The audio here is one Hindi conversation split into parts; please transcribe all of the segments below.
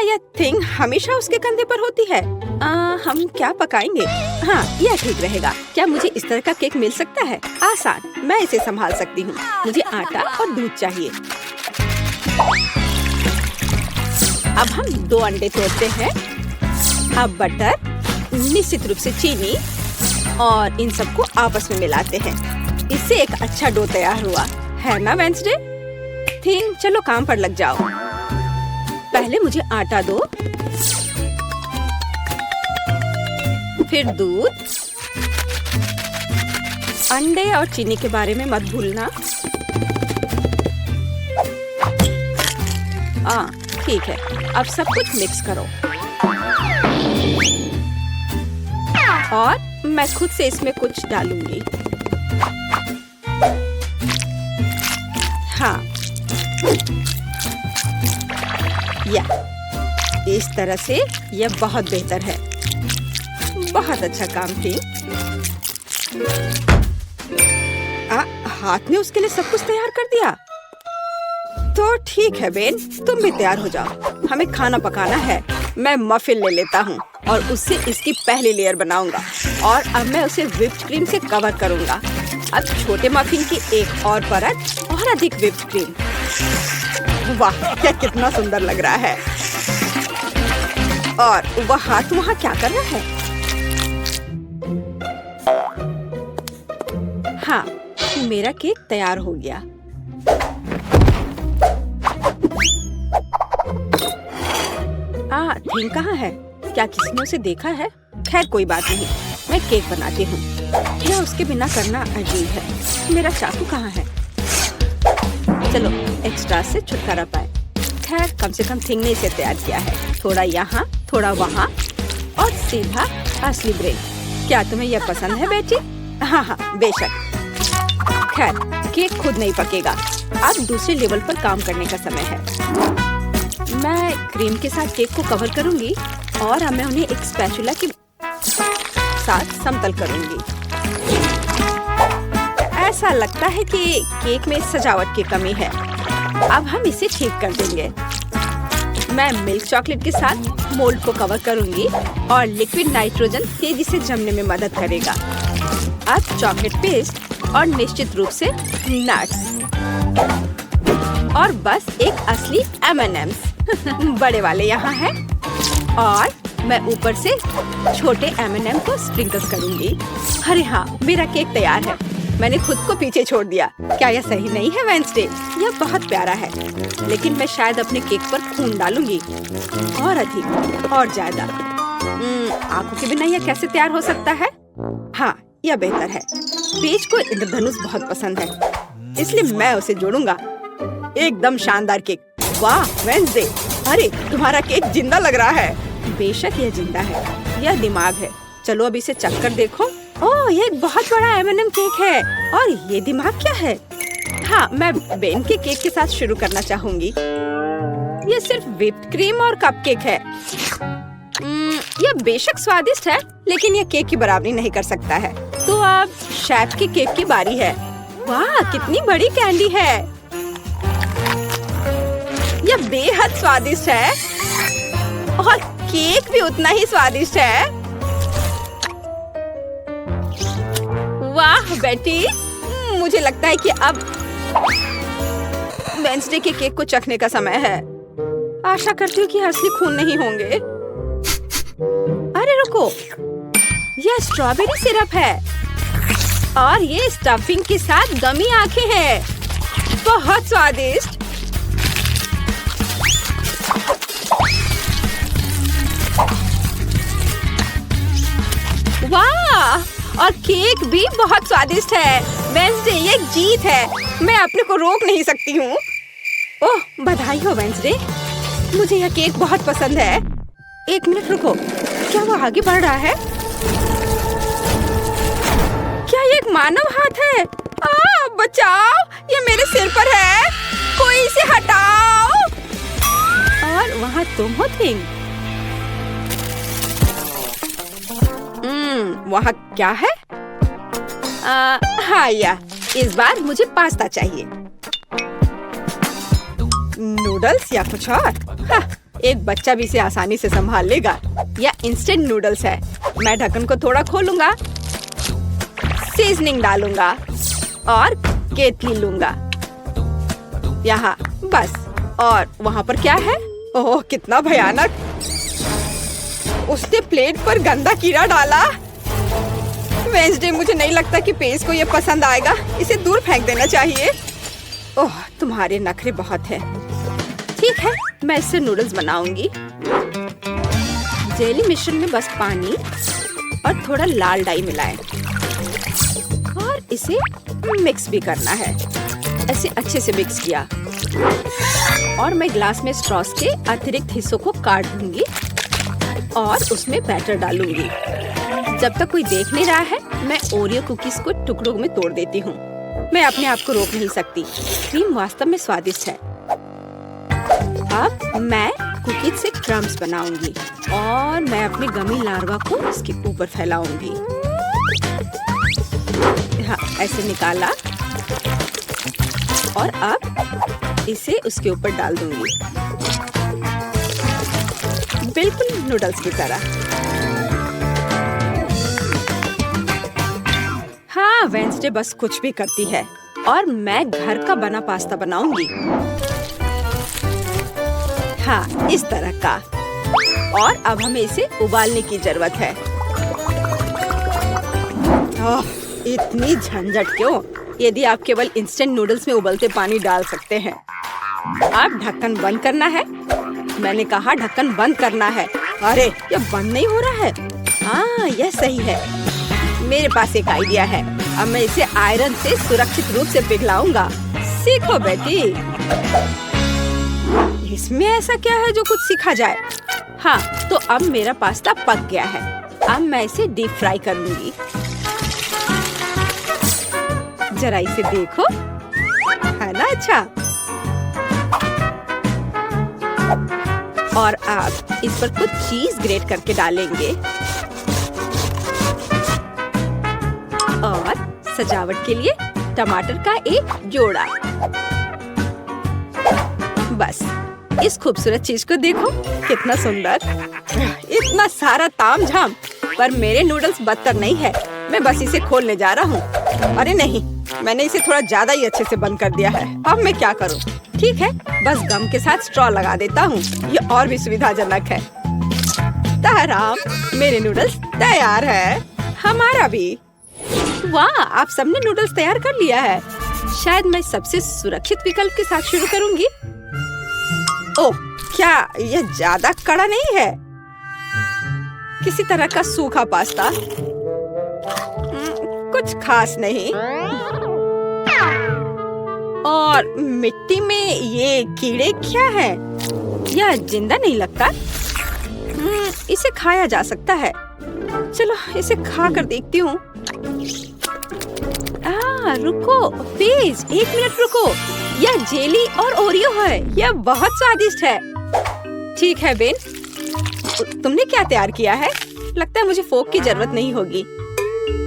यह थिंग हमेशा उसके कंधे पर होती है? हम क्या पकाएंगे? हाँ, यह ठीक रहेगा। क्या मुझे इस तरह का केक मिल सकता है? आसान, मैं इसे संभाल सकती हूँ। मुझे आटा और दूध चाहिए। अब हम 2 अंडे तोड़ते हैं। अब बटर, निश्चित रूप से चीनी और इन सबको आपस में मिलाते हैं। इससे एक अच्छा डो तैयार हुआ है ना वेंसडे? थिंग, चलो काम पर लग जाओ। पहले मुझे आटा दो, फिर दूध, अंडे और चीनी के बारे में मत भूलना। ठीक है, अब सब कुछ मिक्स करो और मैं खुद से इसमें कुछ डालूंगी। हाँ, या इस तरह से यह बहुत बेहतर है। बहुत अच्छा काम की। हाथ में उसके लिए सब कुछ तैयार कर दिया। तो ठीक है बेन, तुम भी तैयार हो जाओ। हमें खाना पकाना है। मैं मफिन ले लेता हूँ और उससे इसकी पहली लेयर बनाऊंगा और अब मैं उसे व्हिप्ड क्रीम से कवर करूंगा। अब छोटे मफिन की एक और परत और अधिक व्हिप्ड क्रीम। वाह, यह कितना सुंदर लग रहा है। और वह हाथ वहाँ क्या कर रहा है? हाँ, मेरा केक तैयार हो गया। थिंग कहाँ है? क्या किसी ने उसे देखा है? खैर कोई बात नहीं, मैं केक बनाती हूँ। यह उसके बिना करना अजीब है। मेरा चाकू कहाँ है? चलो एक्स्ट्रा से छुटकारा पाए। खैर कम से कम थिंग ने इसे तैयार किया है। थोड़ा यहाँ, थोड़ा वहाँ और सीधा असली ब्रेड। क्या तुम्हें यह पसंद है बेटी? हाँ हाँ, बेशक। खैर केक खुद नहीं पकेगा। अब दूसरे लेवल पर काम करने का समय है। मैं क्रीम के साथ केक को कवर करूंगी और अब मैं उन्हें एक स्पैचुला के साथ समतल करूंगी। ऐसा लगता है कि केक में सजावट की कमी है। अब हम इसे ठीक कर देंगे। मैं मिल्क चॉकलेट के साथ मोल्ड को कवर करूंगी और लिक्विड नाइट्रोजन तेजी से जमने में मदद करेगा। अब चॉकलेट पेस्ट और निश्चित रूप से नट्स और बस एक असली M&M's बड़े वाले यहाँ हैं और मैं ऊपर से छोटे M&M को स्प्रिंकल्स करूंगी। अरे हाँ, मेरा केक तैयार है। मैंने खुद को पीछे छोड़ दिया। क्या यह सही नहीं है वेंसडे? यह बहुत प्यारा है, लेकिन मैं शायद अपने केक पर खून डालूंगी और अधिक और ज्यादा। आंखों के बिना यह कैसे तैयार हो सकता है? हाँ, यह बेहतर है। पेज को इंद्रधनुष बहुत पसंद है, इसलिए मैं उसे जोड़ूंगा। एकदम शानदार केक। वाह वेंसडे, अरे तुम्हारा केक जिंदा लग रहा है। बेशक यह जिंदा है, यह दिमाग है। चलो अब इसे चख कर देखो। ओह, ये एक बहुत बड़ा M&M केक है और ये दिमाग क्या है? हाँ, मैं बेन के केक के साथ शुरू करना चाहूंगी। ये सिर्फ व्हिप्ड क्रीम और कपकेक है। यह बेशक स्वादिष्ट है, लेकिन यह केक की बराबरी नहीं कर सकता है। तो अब शेफ के केक की बारी है। वाह, कितनी बड़ी कैंडी है। यह बेहद स्वादिष्ट है और केक भी उतना ही स्वादिष्ट है। वाह बेटी, मुझे लगता है कि अब वेंसडे के केक को चखने का समय है। आशा करती हूँ कि असली खून नहीं होंगे। अरे रुको, यह स्ट्रॉबेरी सिरप है और ये स्टफिंग के साथ गमी आंखें हैं। बहुत स्वादिष्ट। वाह, और केक भी बहुत स्वादिष्ट है। वेंसडे, ये एक जीत है। मैं अपने को रोक नहीं सकती हूँ। ओह, बधाई हो वेंसडे, मुझे यह केक बहुत पसंद है। एक मिनट रुको, क्या वो आगे बढ़ रहा है? क्या ये एक मानव हाथ है? बचाओ, ये मेरे सिर पर है। कोई इसे हटाओ। और वहाँ तुम हो थिंग। वहाँ क्या है? हाँ, इस बार मुझे पास्ता चाहिए। नूडल्स या कुछ और? हाँ, एक बच्चा भी इसे आसानी से संभाल लेगा। यह इंस्टेंट नूडल्स है। मैं ढक्कन को थोड़ा खोलूंगा, सीजनिंग डालूंगा और केतली लूंगा यहाँ बस। और वहाँ पर क्या है? ओह कितना भयानक! उसने प्लेट पर गंदा कीड़ा डाला। वेंसडे, मुझे नहीं लगता कि पेज को ये पसंद आएगा। इसे दूर फेंक देना चाहिए। ओह तुम्हारे नखरे बहुत हैं। ठीक है, मैं इससे नूडल्स बनाऊंगी। जेली मिश्रण में बस पानी और थोड़ा लाल डाई मिलाएं और इसे मिक्स भी करना है। ऐसे अच्छे से मिक्स किया और मैं ग्लास में स्ट्रॉस के अतिरिक्त हिस्सों को काट दूंगी और उसमें बैटर डालूंगी। जब तक कोई देख नहीं रहा है, मैं ओरियो कुकीज को टुकड़ों में तोड़ देती हूँ। मैं अपने आप को रोक नहीं सकती। क्रीम वास्तव में स्वादिष्ट है। अब मैं कुकीज से क्रम्स बनाऊंगी और मैं अपने गमी लार्वा को इसके ऊपर फैलाऊंगी। हाँ, ऐसे निकाला और अब इसे उसके ऊपर डाल दूंगी, बिल्कुल नूडल्स की तरह। हाँ, वेंसडे बस कुछ भी करती है और मैं घर का बना पास्ता बनाऊंगी। हाँ, इस तरह का। और अब हमें इसे उबालने की जरूरत है। ओह, इतनी झंझट क्यों? यदि आप केवल इंस्टेंट नूडल्स में उबलते पानी डाल सकते हैं। अब ढक्कन बंद करना है। मैंने कहा ढक्कन बंद करना है। अरे ये बंद नहीं हो रहा है। हाँ, यह सही है। मेरे पास एक आइडिया है। अब मैं इसे आयरन से सुरक्षित रूप से पिघलाऊंगा। सीखो बेटी। इसमें ऐसा क्या है जो कुछ सीखा जाए? हाँ, तो अब मेरा पास्ता पक गया है। अब मैं इसे डीप फ्राई करूंगी। जरा इसे देखो, है ना अच्छा? और अब इस पर कुछ चीज ग्रेट करके डालेंगे और सजावट के लिए टमाटर का एक जोड़ा। बस इस खूबसूरत चीज को देखो, कितना सुंदर। इतना सारा तामझाम, पर मेरे नूडल्स बदतर नहीं है। मैं बस इसे खोलने जा रहा हूँ। अरे नहीं, मैंने इसे थोड़ा ज्यादा ही अच्छे से बंद कर दिया है। अब मैं क्या करूँ? ठीक है, बस गम के साथ स्ट्रॉ लगा देता हूँ। ये और भी सुविधाजनक है। ताराम, मेरे नूडल्स तैयार है। हमारा भी। वाह, आप सबने नूडल्स तैयार कर लिया है। शायद मैं सबसे सुरक्षित विकल्प के साथ शुरू करूंगी। ओह, क्या यह ज्यादा कड़ा नहीं है? किसी तरह का सूखा पास्ता, कुछ खास नहीं। और मिट्टी में ये कीड़े क्या है? यह जिंदा नहीं लगता। इसे खाया जा सकता है। चलो इसे खा कर देखती हूँ। रुको प्लीज, 1 मिनट रुको। यह जेली और ओरियो है। यह बहुत स्वादिष्ट है। ठीक है बेन, तुमने क्या तैयार किया है? लगता है मुझे फोक की जरूरत नहीं होगी।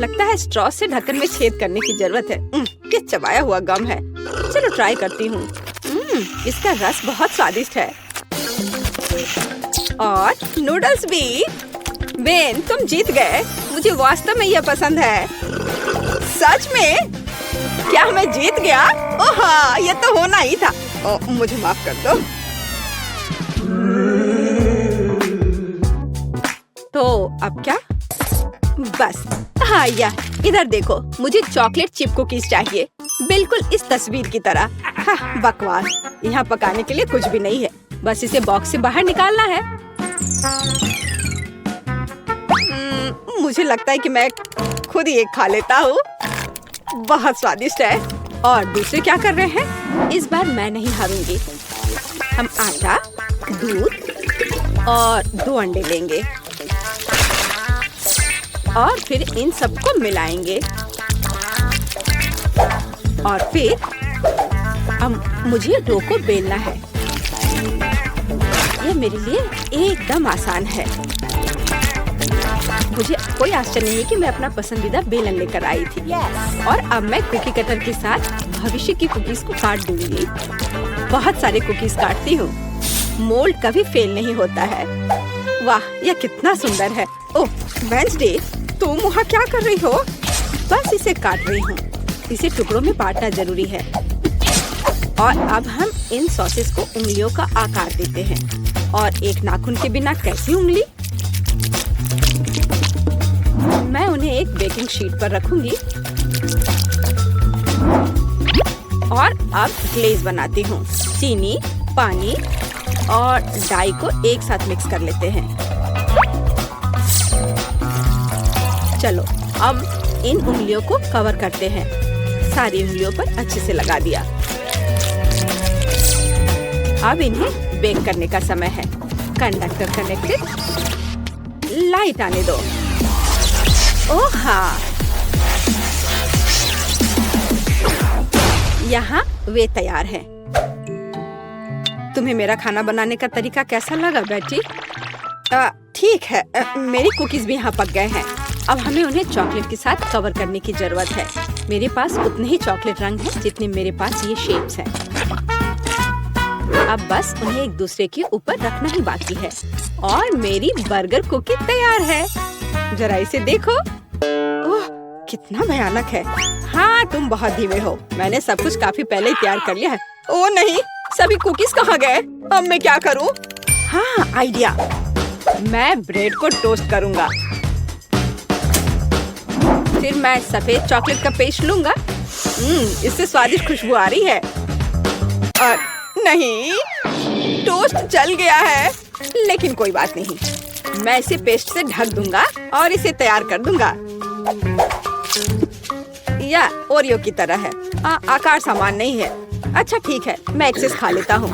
लगता है स्ट्रॉ से ढक्कन में छेद करने की जरूरत है। ये चबाया हुआ गम है। चलो ट्राई करती हूँ। इसका रस बहुत स्वादिष्ट है। और नूडल्स भी। बेन, तुम जीत गए। मुझे वास्तव में यह पसंद है। सच में? क्या मैं जीत गया? ओह हाँ, ये तो होना ही था। मुझे माफ कर दो। तो अब क्या? बस हाँ, इधर देखो, मुझे चॉकलेट चिप कुकीज चाहिए, बिल्कुल इस तस्वीर की तरह। हाँ, बकवास। यहाँ पकाने के लिए कुछ भी नहीं है। बस इसे बॉक्स से बाहर निकालना है। मुझे लगता है कि मैं खुद ही एक खा लेता हूँ। बहुत स्वादिष्ट है। और दूसरे क्या कर रहे हैं? इस बार मैं नहीं हारूंगी। हम आटा, दूध और 2 अंडे लेंगे और फिर इन सबको मिलाएंगे। और फिर मुझे डो को बेलना है। यह मेरे लिए एकदम आसान है। मुझे कोई आश्चर्य नहीं कि मैं अपना पसंदीदा बेलन लेकर आई थी। और अब मैं कुकी कटर के साथ भविष्य की कुकीज को काट दूंगी। बहुत सारे कुकीज काटती हूँ। मोल्ड कभी फेल नहीं होता है। वाह, यह कितना सुंदर है। ओह वेंसडे, तुम वहाँ क्या कर रही हो? बस इसे काट रही हूँ। इसे टुकड़ों में बांटना जरूरी है। और अब हम इन सॉसेस को उंगलियों का आकार देते हैं। और एक नाखून के बिना कैसी उंगली? मैं उन्हें एक बेकिंग शीट पर रखूंगी और अब ग्लेज बनाती हूँ। चीनी, पानी और डाई को एक साथ मिक्स कर लेते हैं। चलो अब इन उंगलियों को कवर करते हैं। सारी उंगलियों पर अच्छे से लगा दिया। अब इन्हें बेक करने का समय है। Conductor connected. लाइट आने दो। ओह हाँ, यहाँ वे तैयार हैं। तुम्हें मेरा खाना बनाने का तरीका कैसा लगा बेटी? ठीक है, मेरी कुकीज भी यहाँ पक गए हैं। अब हमें उन्हें चॉकलेट के साथ कवर करने की जरूरत है। मेरे पास उतने ही चॉकलेट रंग हैं जितने मेरे पास ये शेप्स हैं। अब बस उन्हें एक दूसरे के ऊपर रखना ही बाकी है और मेरी बर्गर कुकी तैयार है। जरा इसे देखो। ओह, कितना भयानक है। हाँ, तुम बहुत धीमे हो। मैंने सब कुछ काफी पहले ही तैयार कर लिया है। ओह नहीं, सभी कुकीज कहाँ गए? अब मैं क्या करूँ? हाँ, आइडिया। मैं ब्रेड को टोस्ट करूँगा। फिर मैं सफेद चॉकलेट का पेस्ट लूँगा। इससे स्वादिष्ट खुशबू आ रही है। और नहीं, टोस्ट जल गया है। लेकिन कोई बात नहीं, मैं इसे पेस्ट से ढक दूंगा और इसे तैयार कर दूंगा। या ओरियो की तरह है। आकार समान नहीं है। अच्छा ठीक है, मैं एक्सेस खा लेता हूँ।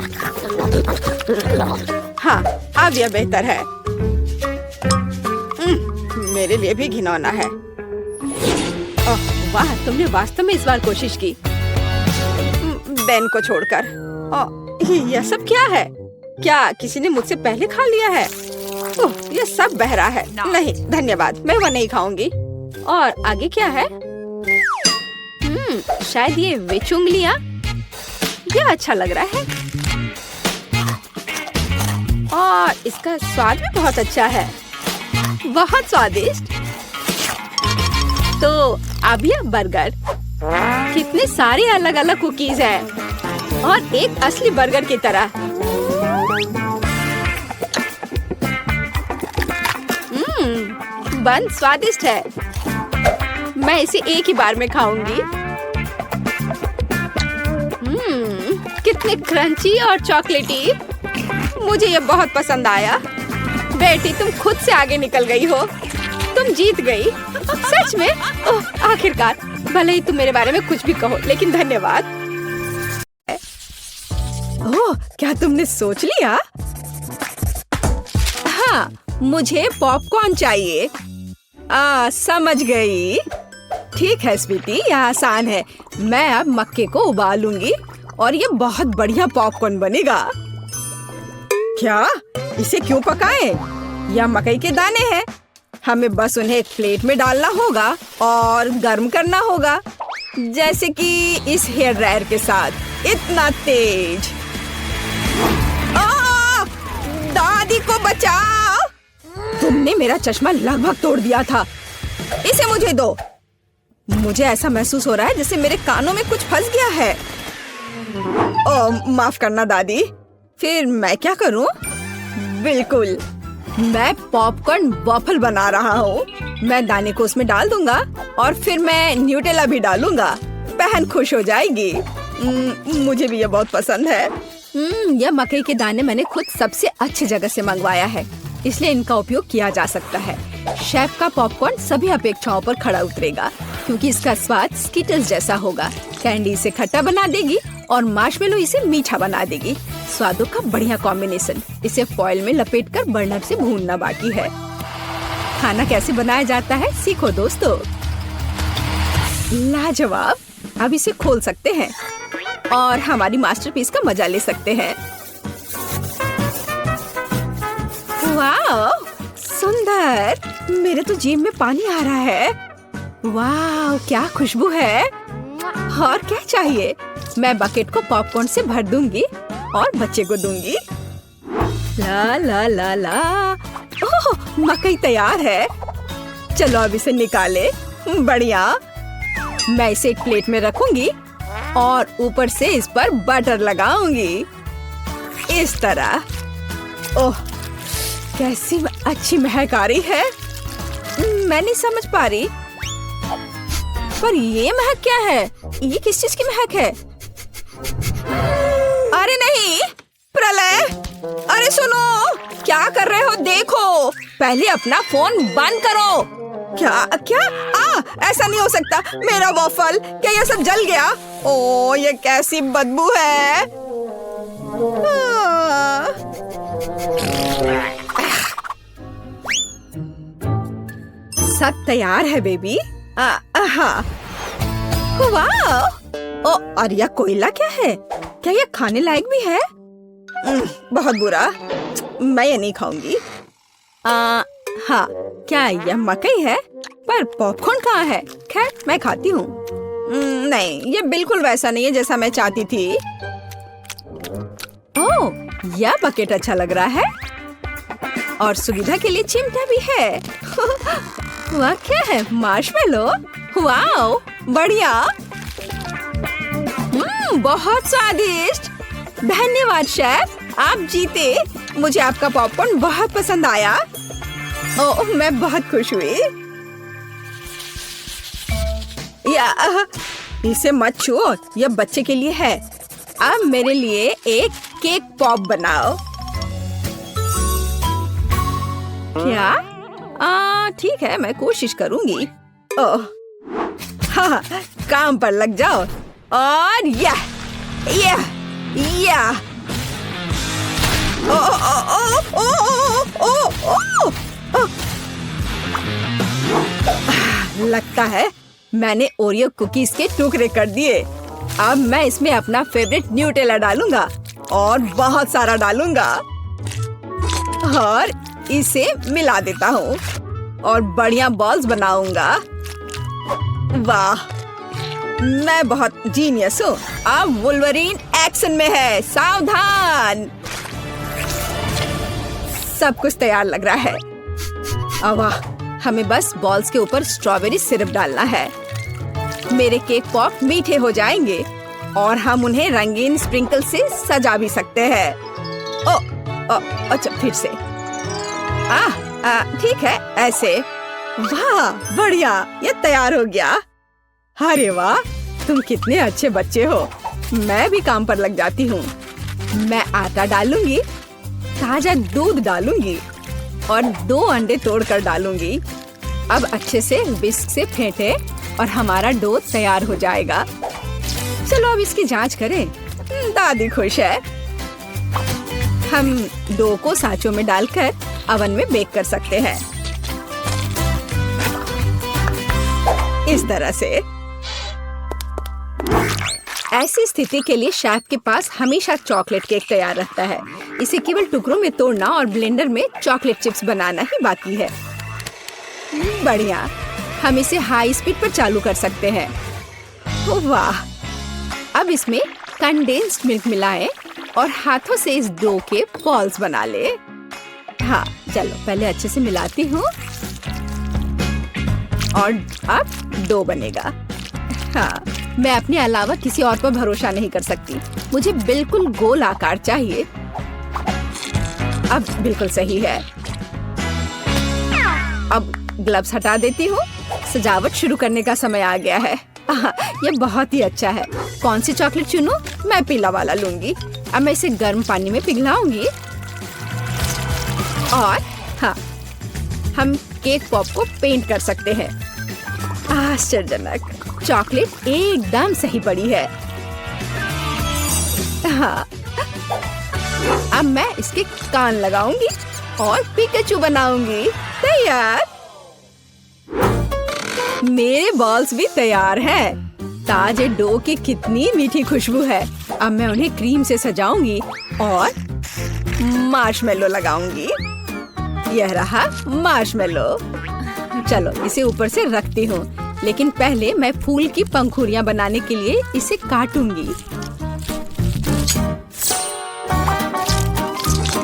हाँ, अब यह बेहतर है। मेरे लिए भी घिनौना है। ओह वाह, तुमने वास्तव में इस बार कोशिश की। बेन को छोड़कर। यह सब क्या है? क्या किसी ने मुझसे पहले खा लिया है? ओह, यह सब बह रहा है। नहीं धन्यवाद, मैं वह नहीं खाऊंगी। और आगे क्या है? शायद ये विच उंगलियां। यह अच्छा लग रहा है और इसका स्वाद भी बहुत अच्छा है। बहुत स्वादिष्ट। तो अब यह बर्गर। कितने सारे अलग अलग कुकीज हैं और एक असली बर्गर की तरह। बन स्वादिष्ट है। मैं इसे एक ही बार में खाऊंगी। कितने क्रंची और चॉकलेटी। मुझे ये बहुत पसंद आया। बेटी, तुम खुद से आगे निकल गई हो। तुम जीत गई। सच में? ओह, आखिरकार। भले ही तुम मेरे बारे में कुछ भी कहो, लेकिन धन्यवाद। ओह, क्या तुमने सोच लिया? हाँ, मुझे पॉपकॉर्न चाहिए। समझ गई। ठीक है स्वीटी, यह आसान है। मैं अब मक्के को उबालूंगी और ये बहुत बढ़िया पॉपकॉर्न बनेगा। क्या? इसे क्यों पकाएं? यह मकई के दाने हैं। हमें बस उन्हें एक प्लेट में डालना होगा और गर्म करना होगा, जैसे कि इस हेयर ड्रायर के साथ। इतना तेज। दादी को बचाओ। तुमने मेरा चश्मा लगभग तोड़ दिया था। इसे मुझे दो। मुझे ऐसा महसूस हो रहा है जैसे मेरे कानों में कुछ फंस गया है। माफ करना दादी। फिर मैं क्या करूं? बिल्कुल, मैं पॉपकॉर्न वॉफल बना रहा हूँ। मैं दाने को उसमें डाल दूंगा और फिर मैं न्यूटेला भी डालूंगा। बहन खुश हो जाएगी। मुझे भी ये बहुत पसंद है। यह मकई के दाने मैंने खुद सबसे अच्छी जगह से मंगवाया है, इसलिए इनका उपयोग किया जा सकता है। शेफ का पॉपकॉर्न सभी अपेक्षाओं पर खड़ा उतरेगा क्योंकि इसका स्वाद स्किटल्स जैसा होगा। कैंडी इसे खट्टा बना देगी और मार्शमेलो इसे मीठा बना देगी। स्वादों का बढ़िया कॉम्बिनेशन। इसे फॉइल में लपेटकर बर्नर से भूनना बाकी है। खाना कैसे बनाया जाता है सीखो दोस्तों। लाजवाब। अब इसे खोल सकते हैं और हमारी मास्टरपीस का मजा ले सकते हैं। वाह, सुंदर। मेरे तो जीभ में पानी आ रहा है। वाह, क्या खुशबू है। और क्या चाहिए? मैं बकेट को पॉपकॉर्न से भर दूंगी और बच्चे को दूंगी। ला ला ला ला। ओह, मकई तैयार है। चलो अब इसे निकाले। बढ़िया। मैं इसे एक प्लेट में रखूंगी और ऊपर से इस पर बटर लगाऊंगी इस तरह। ओह, कैसी अच्छी महक आ रही है। मैं नहीं समझ पा रही, पर ये महक क्या है? ये किस चीज की महक है? अरे नहीं, प्रलय! अरे सुनो, क्या कर रहे हो? देखो, पहले अपना फोन बंद करो। क्या क्या? ऐसा नहीं हो सकता। मेरा वॉफल, क्या ये सब जल गया? ओ, ये कैसी बदबू है। सब तैयार है बेबी। हाँ। वाह! ओ, और यह कोयला क्या है? क्या यह खाने लायक भी है? बहुत बुरा, मैं ये नहीं खाऊंगी। हाँ, क्या यह मकई है? पर पॉपकॉर्न कहाँ है? खैर, मैं खाती हूँ। नहीं, ये बिल्कुल वैसा नहीं है जैसा मैं चाहती थी। ओह, यह बकेट अच्छा लग रहा है और सुविधा के लिए चिमटा भी है। वह क्या है? मार्शमेलो? वाओ, बढ़िया। बहुत स्वादिष्ट। धन्यवाद शेफ, आप जीते। मुझे आपका पॉपकॉर्न बहुत पसंद आया। ओह, मैं बहुत खुश हुई। इसे मत छुओ, यह बच्चे के लिए है। अब मेरे लिए एक केक पॉप बनाओ। क्या? ठीक है, मैं कोशिश करूंगी। ओह, हाँ, काम पर लग जाओ। और या ओ ओ ओ ओ ओ ओ ओ। लगता है मैंने ओरियो कुकीज के टुकड़े कर दिए। अब मैं इसमें अपना फेवरेट न्यूटेला डालूंगा और बहुत सारा डालूंगा और इसे मिला देता हूँ और बढ़िया बॉल्स बनाऊंगा। वाह, मैं बहुत जीनियस हूँ। अब वुल्वरीन एक्शन में है, सावधान। सब कुछ तैयार लग रहा है। वाह, हमें बस बॉल्स के ऊपर स्ट्रॉबेरी सिरप डालना है। मेरे केक पॉप मीठे हो जाएंगे और हम उन्हें रंगीन स्प्रिंकल से सजा भी सकते हैं। अच्छा, फिर से। ठीक है, ऐसे। वाह, बढ़िया, ये तैयार हो गया। अरे वाह, तुम कितने अच्छे बच्चे हो। मैं भी काम पर लग जाती हूँ। मैं आटा डालूंगी, ताजा दूध डालूंगी और 2 अंडे तोड़कर डालूंगी। अब अच्छे से विस्क से फेंटे और हमारा डो तैयार हो जाएगा। चलो अब इसकी जांच करें। दादी खुश है। हम डो को सांचों में डालकर अवन में बेक कर सकते हैं इस तरह से। ऐसी स्थिति के लिए शेफ के पास हमेशा चॉकलेट केक तैयार रहता है। इसे केवल टुकड़ों में तोड़ना और ब्लेंडर में चॉकलेट चिप्स बनाना ही बाकी है। बढ़िया, हम इसे हाई स्पीड पर चालू कर सकते हैं। वाह, अब इसमें कंडेंस्ड मिल्क मिलाएं और हाथों से इस डो के बॉल्स बना ले। हाँ, चलो पहले अच्छे से मिलाती हूँ और अब डो बनेगा। हाँ, मैं अपने अलावा किसी और पर भरोसा नहीं कर सकती। मुझे बिल्कुल गोल आकार चाहिए। अब बिल्कुल सही है। अब ग्लव्स हटा देती हूँ। सजावट शुरू करने का समय आ गया है। ये बहुत ही अच्छा है। कौन सी चॉकलेट चुनूं? मैं पीला वाला लूंगी। अब मैं इसे गर्म पानी में पिघलाऊंगी और हाँ, हम केक पॉप को पेंट कर सकते हैं। आश्चर्यजनक, चॉकलेट एकदम सही पड़ी है। हाँ, अब मैं इसके कान लगाऊंगी और पिकाचू बनाऊंगी। तैयार। मेरे बॉल्स भी तैयार हैं। ताजे डो की कितनी मीठी खुशबू है। अब मैं उन्हें क्रीम से सजाऊंगी और मार्शमेलो लगाऊंगी। यह रहा मार्शमेलो। चलो इसे ऊपर से रखती हूँ, लेकिन पहले मैं फूल की पंखुड़ियाँ बनाने के लिए इसे काटूंगी।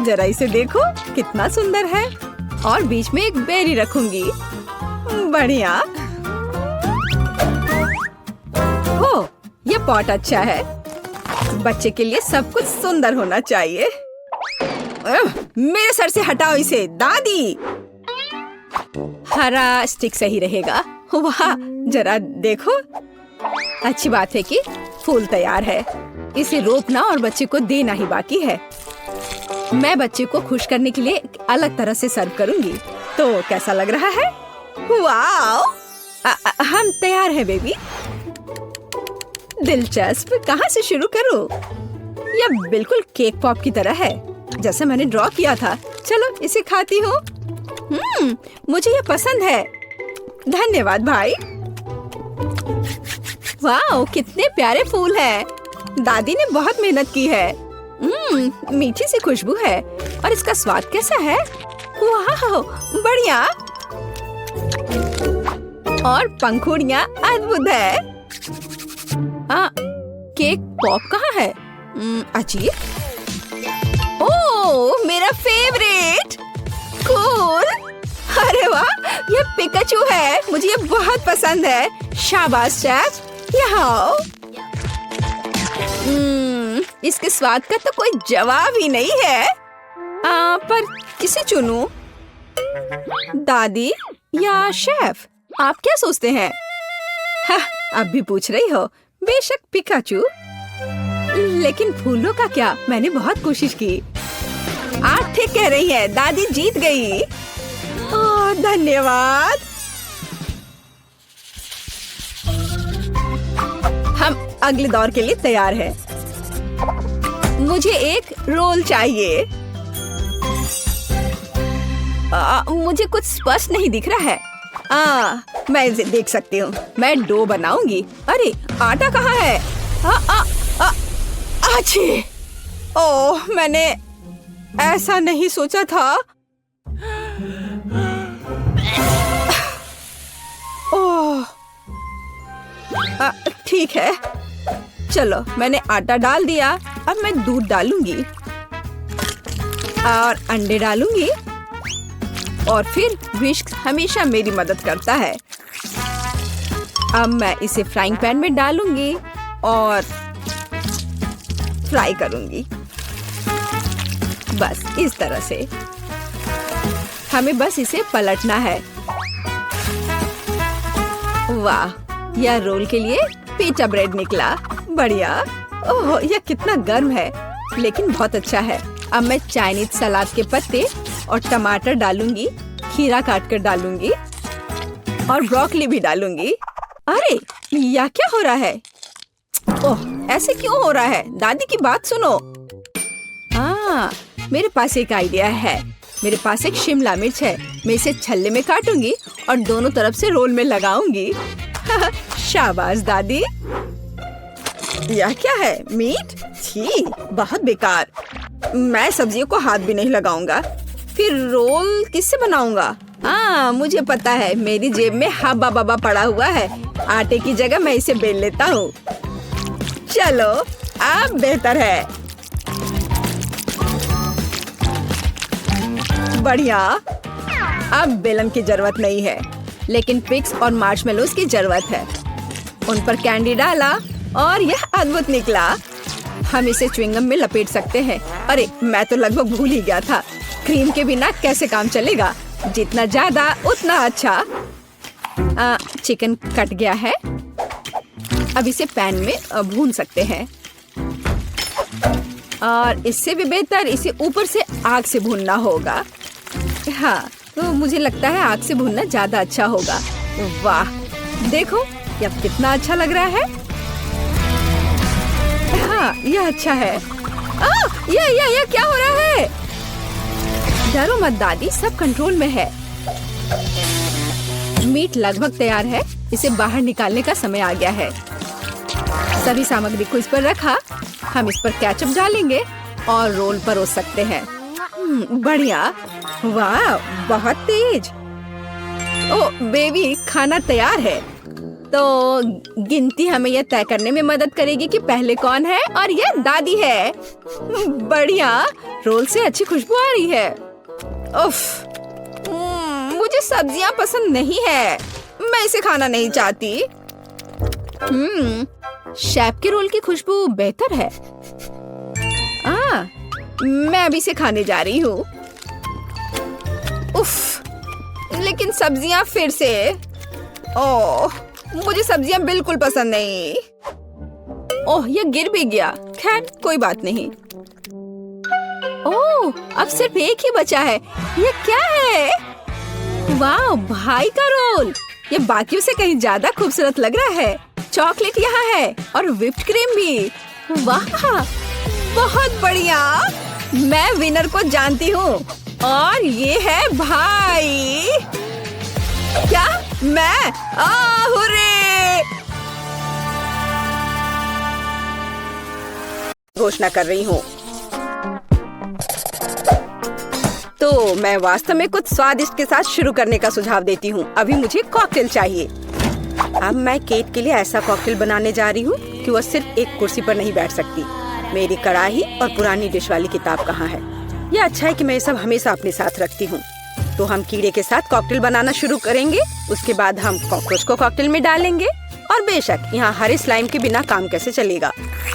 जरा इसे देखो, कितना सुंदर है। और बीच में एक बेरी रखूंगी। बढ़िया। ओ, ये पॉट अच्छा है। बच्चे के लिए सब कुछ सुंदर होना चाहिए। मेरे सर से हटाओ इसे, दादी। हरा स्टिक सही रहेगा। वाह, जरा देखो। अच्छी बात है कि फूल तैयार है। इसे रोपना और बच्चे को देना ही बाकी है। मैं बच्चे को खुश करने के लिए अलग तरह से सर्व करूंगी। तो कैसा लग रहा है? वाह, हम तैयार हैं बेबी। दिलचस्प। कहाँ से शुरू करूं? यह बिल्कुल केक पॉप की तरह है, जैसे मैंने ड्रॉ किया था। चलो इसे खाती हूँ। मुझे यह पसंद है। धन्यवाद भाई। वाह, कितने प्यारे फूल हैं। दादी ने बहुत मेहनत की है। मीठी सी खुशबू है। और इसका स्वाद कैसा है? वाह, बढ़िया। और पंखुड़ियाँ अद्भुत है। केक पॉप कहाँ है? अजीब। ओह, मेरा फेवरेट। कूल। अरे वाह, ये पिकाचू है। मुझे ये बहुत पसंद है। शाबाश शेफ, यहाँ आओ। इसके स्वाद का तो कोई जवाब ही नहीं है। पर किसे चुनूं? दादी या शेफ? आप क्या सोचते हैं? अब भी पूछ रही हो? बेशक पिकाचू। लेकिन फूलों का क्या? मैंने बहुत कोशिश की। आप ठीक कह रही हैं, दादी जीत गई। धन्यवाद। हम अगले दौर के लिए तैयार हैं। मुझे एक रोल चाहिए। मुझे कुछ स्पष्ट नहीं दिख रहा है। मैं इसे देख सकती हूँ। मैं डो बनाऊंगी। अरे, आटा कहाँ है? अच्छी। ओह, मैंने ऐसा नहीं सोचा था। ओह, ठीक है। चलो, मैंने आटा डाल दिया। अब मैं दूध डालूंगी और अंडे डालूंगी। और फिर विस्क हमेशा मेरी मदद करता है। अब मैं इसे फ्राइंग पैन में डालूंगी और फ्राई करूंगी। बस इस तरह से। हमें बस इसे पलटना है। वाह, यह रोल के लिए पिटा ब्रेड निकला। बढ़िया। ओह, यह कितना गर्म है, लेकिन बहुत अच्छा है। अब मैं चाइनीज सलाद के पत्ते और टमाटर डालूंगी। खीरा काट कर डालूंगी और ब्रोकली भी डालूंगी। अरे, यह क्या हो रहा है? ओह, ऐसे क्यों हो रहा है? दादी की बात सुनो। मेरे पास एक आइडिया है। मेरे पास एक शिमला मिर्च है। मैं इसे छल्ले में काटूंगी और दोनों तरफ से रोल में लगाऊंगी। शाबाश दादी। यह क्या है? मीट? छी, बहुत बेकार। मैं सब्जियों को हाथ भी नहीं लगाऊंगा। फिर रोल किससे बनाऊंगा? मुझे पता है। मेरी जेब में हब्बा बब्बा पड़ा हुआ है। आटे की जगह मैं इसे बेल लेता हूँ। चलो, अब बेहतर है। बढ़िया। अब बेलन की जरूरत नहीं है, लेकिन पिक्स और मार्शमेलोज की जरूरत है। उन पर कैंडी डाला और यह अद्भुत निकला। हम इसे च्युइंगम में लपेट सकते हैं। अरे, मैं तो लगभग भूल ही गया था। क्रीम के बिना कैसे काम चलेगा? जितना ज्यादा उतना अच्छा। चिकन कट गया है। अब इसे पैन में भून सकते हैं। और इससे भी बेहतर इसे ऊपर से आग से भूनना होगा। हाँ, तो मुझे लगता है आग से भूनना ज्यादा अच्छा होगा। वाह, देखो यह कितना अच्छा लग रहा है। हाँ, यह अच्छा है। यह क्या हो रहा है? डरो मत दादी, सब कंट्रोल में है। मीट लगभग तैयार है। इसे बाहर निकालने का समय आ गया है। सभी सामग्री को इस पर रखा। हम इस पर केचप डालेंगे और रोल परोस सकते हैं। बढ़िया। वाह, बहुत तेज। ओ बेबी, खाना तैयार है। तो गिनती हमें यह तय करने में मदद करेगी कि पहले कौन है, और यह दादी है। बढ़िया, रोल से अच्छी खुशबू आ रही है। उफ, मुझे सब्जियां पसंद नहीं है, मैं इसे खाना नहीं चाहती। शेफ के रोल की खुशबू बेहतर है। मैं अभी इसे खाने जा रही हूँ। उफ, लेकिन सब्जियां फिर से। ओह, मुझे सब्जियां बिल्कुल पसंद नहीं। ओह, यह गिर भी गया। खैर, कोई बात नहीं। ओह, अब सिर्फ एक ही बचा है। ये क्या है? वाह, भाई का रोल। ये बाकियों से कहीं ज्यादा खूबसूरत लग रहा है। चॉकलेट यहाँ है और व्हिप्ड क्रीम भी। वाह, बहुत बढ़िया। मैं विनर को जानती हूँ और ये है भाई। क्या? मैं? हुर्रे! घोषणा कर रही हूँ। तो मैं वास्तव में कुछ स्वादिष्ट के साथ शुरू करने का सुझाव देती हूँ। अभी मुझे कॉकटेल चाहिए। अब मैं केट के लिए ऐसा कॉकटेल बनाने जा रही हूँ कि वह सिर्फ एक कुर्सी पर नहीं बैठ सकती। मेरी कढ़ाई और पुरानी डिश वाली किताब कहाँ है? यह अच्छा है कि मैं ये सब हमेशा अपने साथ रखती हूँ। तो हम कीड़े के साथ कॉकटेल बनाना शुरू करेंगे। उसके बाद हम कॉकरोच को कॉकटेल में डालेंगे। और बेशक यहाँ हरे स्लाइम के बिना काम कैसे चलेगा।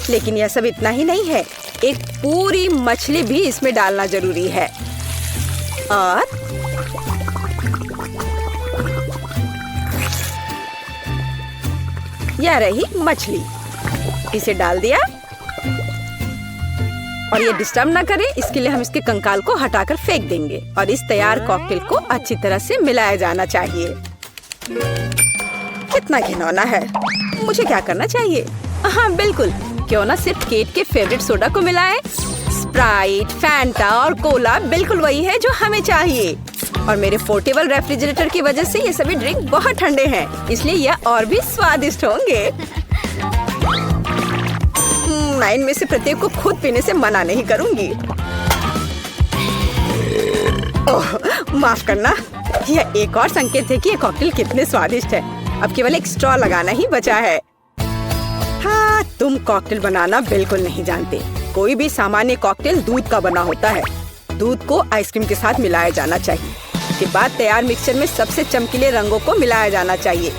लेकिन यह सब इतना ही नहीं है, एक पूरी मछली भी इसमें डालना जरूरी है। और यह रही मछली, इसे डाल दिया। और ये डिस्टर्ब ना करे, इसके लिए हम इसके कंकाल को हटाकर फेंक देंगे। और इस तैयार कॉकटेल को अच्छी तरह से मिलाया जाना चाहिए। कितना घिनौना है। मुझे क्या करना चाहिए? हाँ बिल्कुल, क्यों ना सिर्फ केट के फेवरेट सोडा को मिलाएं। स्प्राइट, फैंटा और कोला बिल्कुल वही है जो हमें चाहिए। और मेरे पोर्टेबल रेफ्रिजरेटर की वजह से ये सभी ड्रिंक बहुत ठंडे हैं, इसलिए यह और भी स्वादिष्ट होंगे। मैं इनमें से प्रत्येक को खुद पीने से मना नहीं करूंगी। ओह, माफ करना। यह एक और संकेत है कि ये कॉकटेल कितने स्वादिष्ट है। अब केवल एक स्ट्रॉ लगाना ही बचा है। हाँ, तुम कॉकटेल बनाना बिल्कुल नहीं जानते। कोई भी सामान्य कॉकटेल दूध का बना होता है। दूध को आइसक्रीम के साथ मिलाया जाना चाहिए। उसके बाद तैयार मिक्सचर में सबसे चमकीले रंगों को मिलाया जाना चाहिए।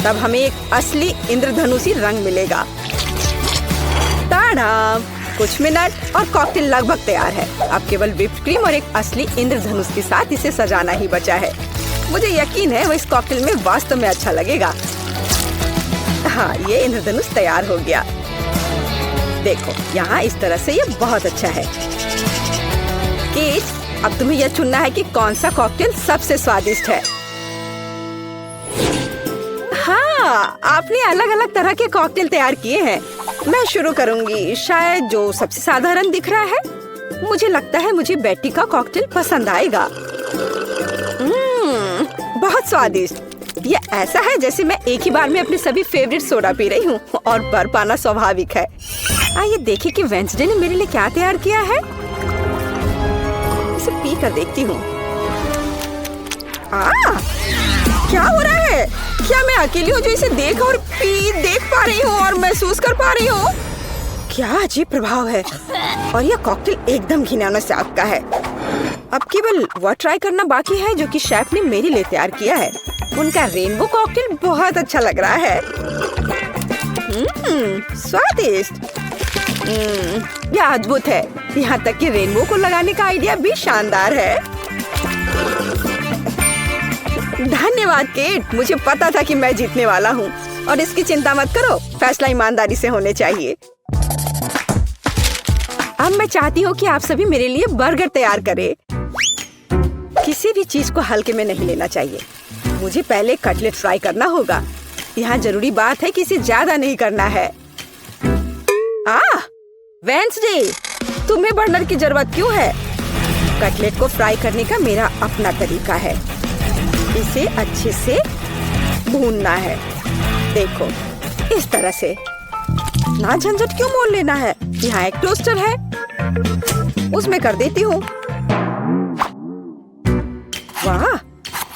तब हमें एक असली इंद्रधनुषी रंग मिलेगा। ताड़ा! कुछ मिनट और कॉकटेल लगभग तैयार है। अब केवल व्हिप्ड क्रीम और एक असली इंद्रधनुष के साथ इसे सजाना ही बचा है। मुझे यकीन है वो इस कॉकटेल में वास्तव में अच्छा लगेगा। हाँ, ये इंद्रधनुष तैयार हो गया। देखो, यहाँ इस तरह से ये बहुत अच्छा है। केट, अब तुम्हें यह चुनना है कि कौन सा कॉकटेल सबसे स्वादिष्ट है। हाँ, आपने अलग अलग तरह के कॉकटेल तैयार किए हैं। मैं शुरू करूंगी, शायद जो सबसे साधारण दिख रहा है। मुझे लगता है मुझे बेटी का कॉकटेल पसंद आएगा। बहुत स्वादिष्ट। ये ऐसा है जैसे मैं एक ही बार में अपने सभी फेवरेट सोडा पी रही हूँ। और बर्फ पाना स्वाभाविक है। आइए देखें कि वेंसडे ने मेरे लिए क्या तैयार किया है। इसे पी कर देखती हूँ। क्या हो रहा है? क्या मैं अकेली हूँ जो इसे देख पा रही हूँ और महसूस कर पा रही हूँ? क्या अजीब प्रभाव है। और यह कॉकटेल एकदम घिनौना स्वाद का है। अब केवल वह ट्राई करना बाकी है जो कि शेफ ने मेरे लिए तैयार किया है। उनका रेनबो कॉकटेल बहुत अच्छा लग रहा है। स्वादिष्ट। यह अद्भुत है। यहाँ तक कि रेनबो को लगाने का आइडिया भी शानदार है। धन्यवाद केट, मुझे पता था कि मैं जीतने वाला हूँ। और इसकी चिंता मत करो, फैसला ईमानदारी से होने चाहिए। अब मैं चाहती हूँ कि आप सभी मेरे लिए बर्गर तैयार करें। किसी भी चीज को हल्के में नहीं लेना चाहिए। मुझे पहले कटलेट फ्राई करना होगा। यहाँ जरूरी बात है कि इसे ज्यादा नहीं करना है। वेंसडे, तुम्हें बर्नर की जरूरत क्यों है? कटलेट को फ्राई करने का मेरा अपना तरीका है। इसे अच्छे से भूनना है। देखो, इस तरह से। ना झंझट क्यों मोल लेना है? यहाँ एक टोस्टर है, उसमें कर देती हूँ। वाह,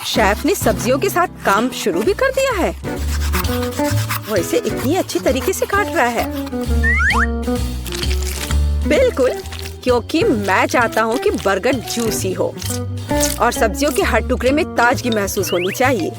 शेफ ने सब्जियों के साथ काम शुरू भी कर दिया है। वो इसे इतनी अच्छी तरीके से काट रहा है। बिल्कुल, क्योंकि मैं चाहता हूँ कि बर्गर जूसी हो और सब्जियों के हर टुकड़े में ताजगी महसूस होनी चाहिए।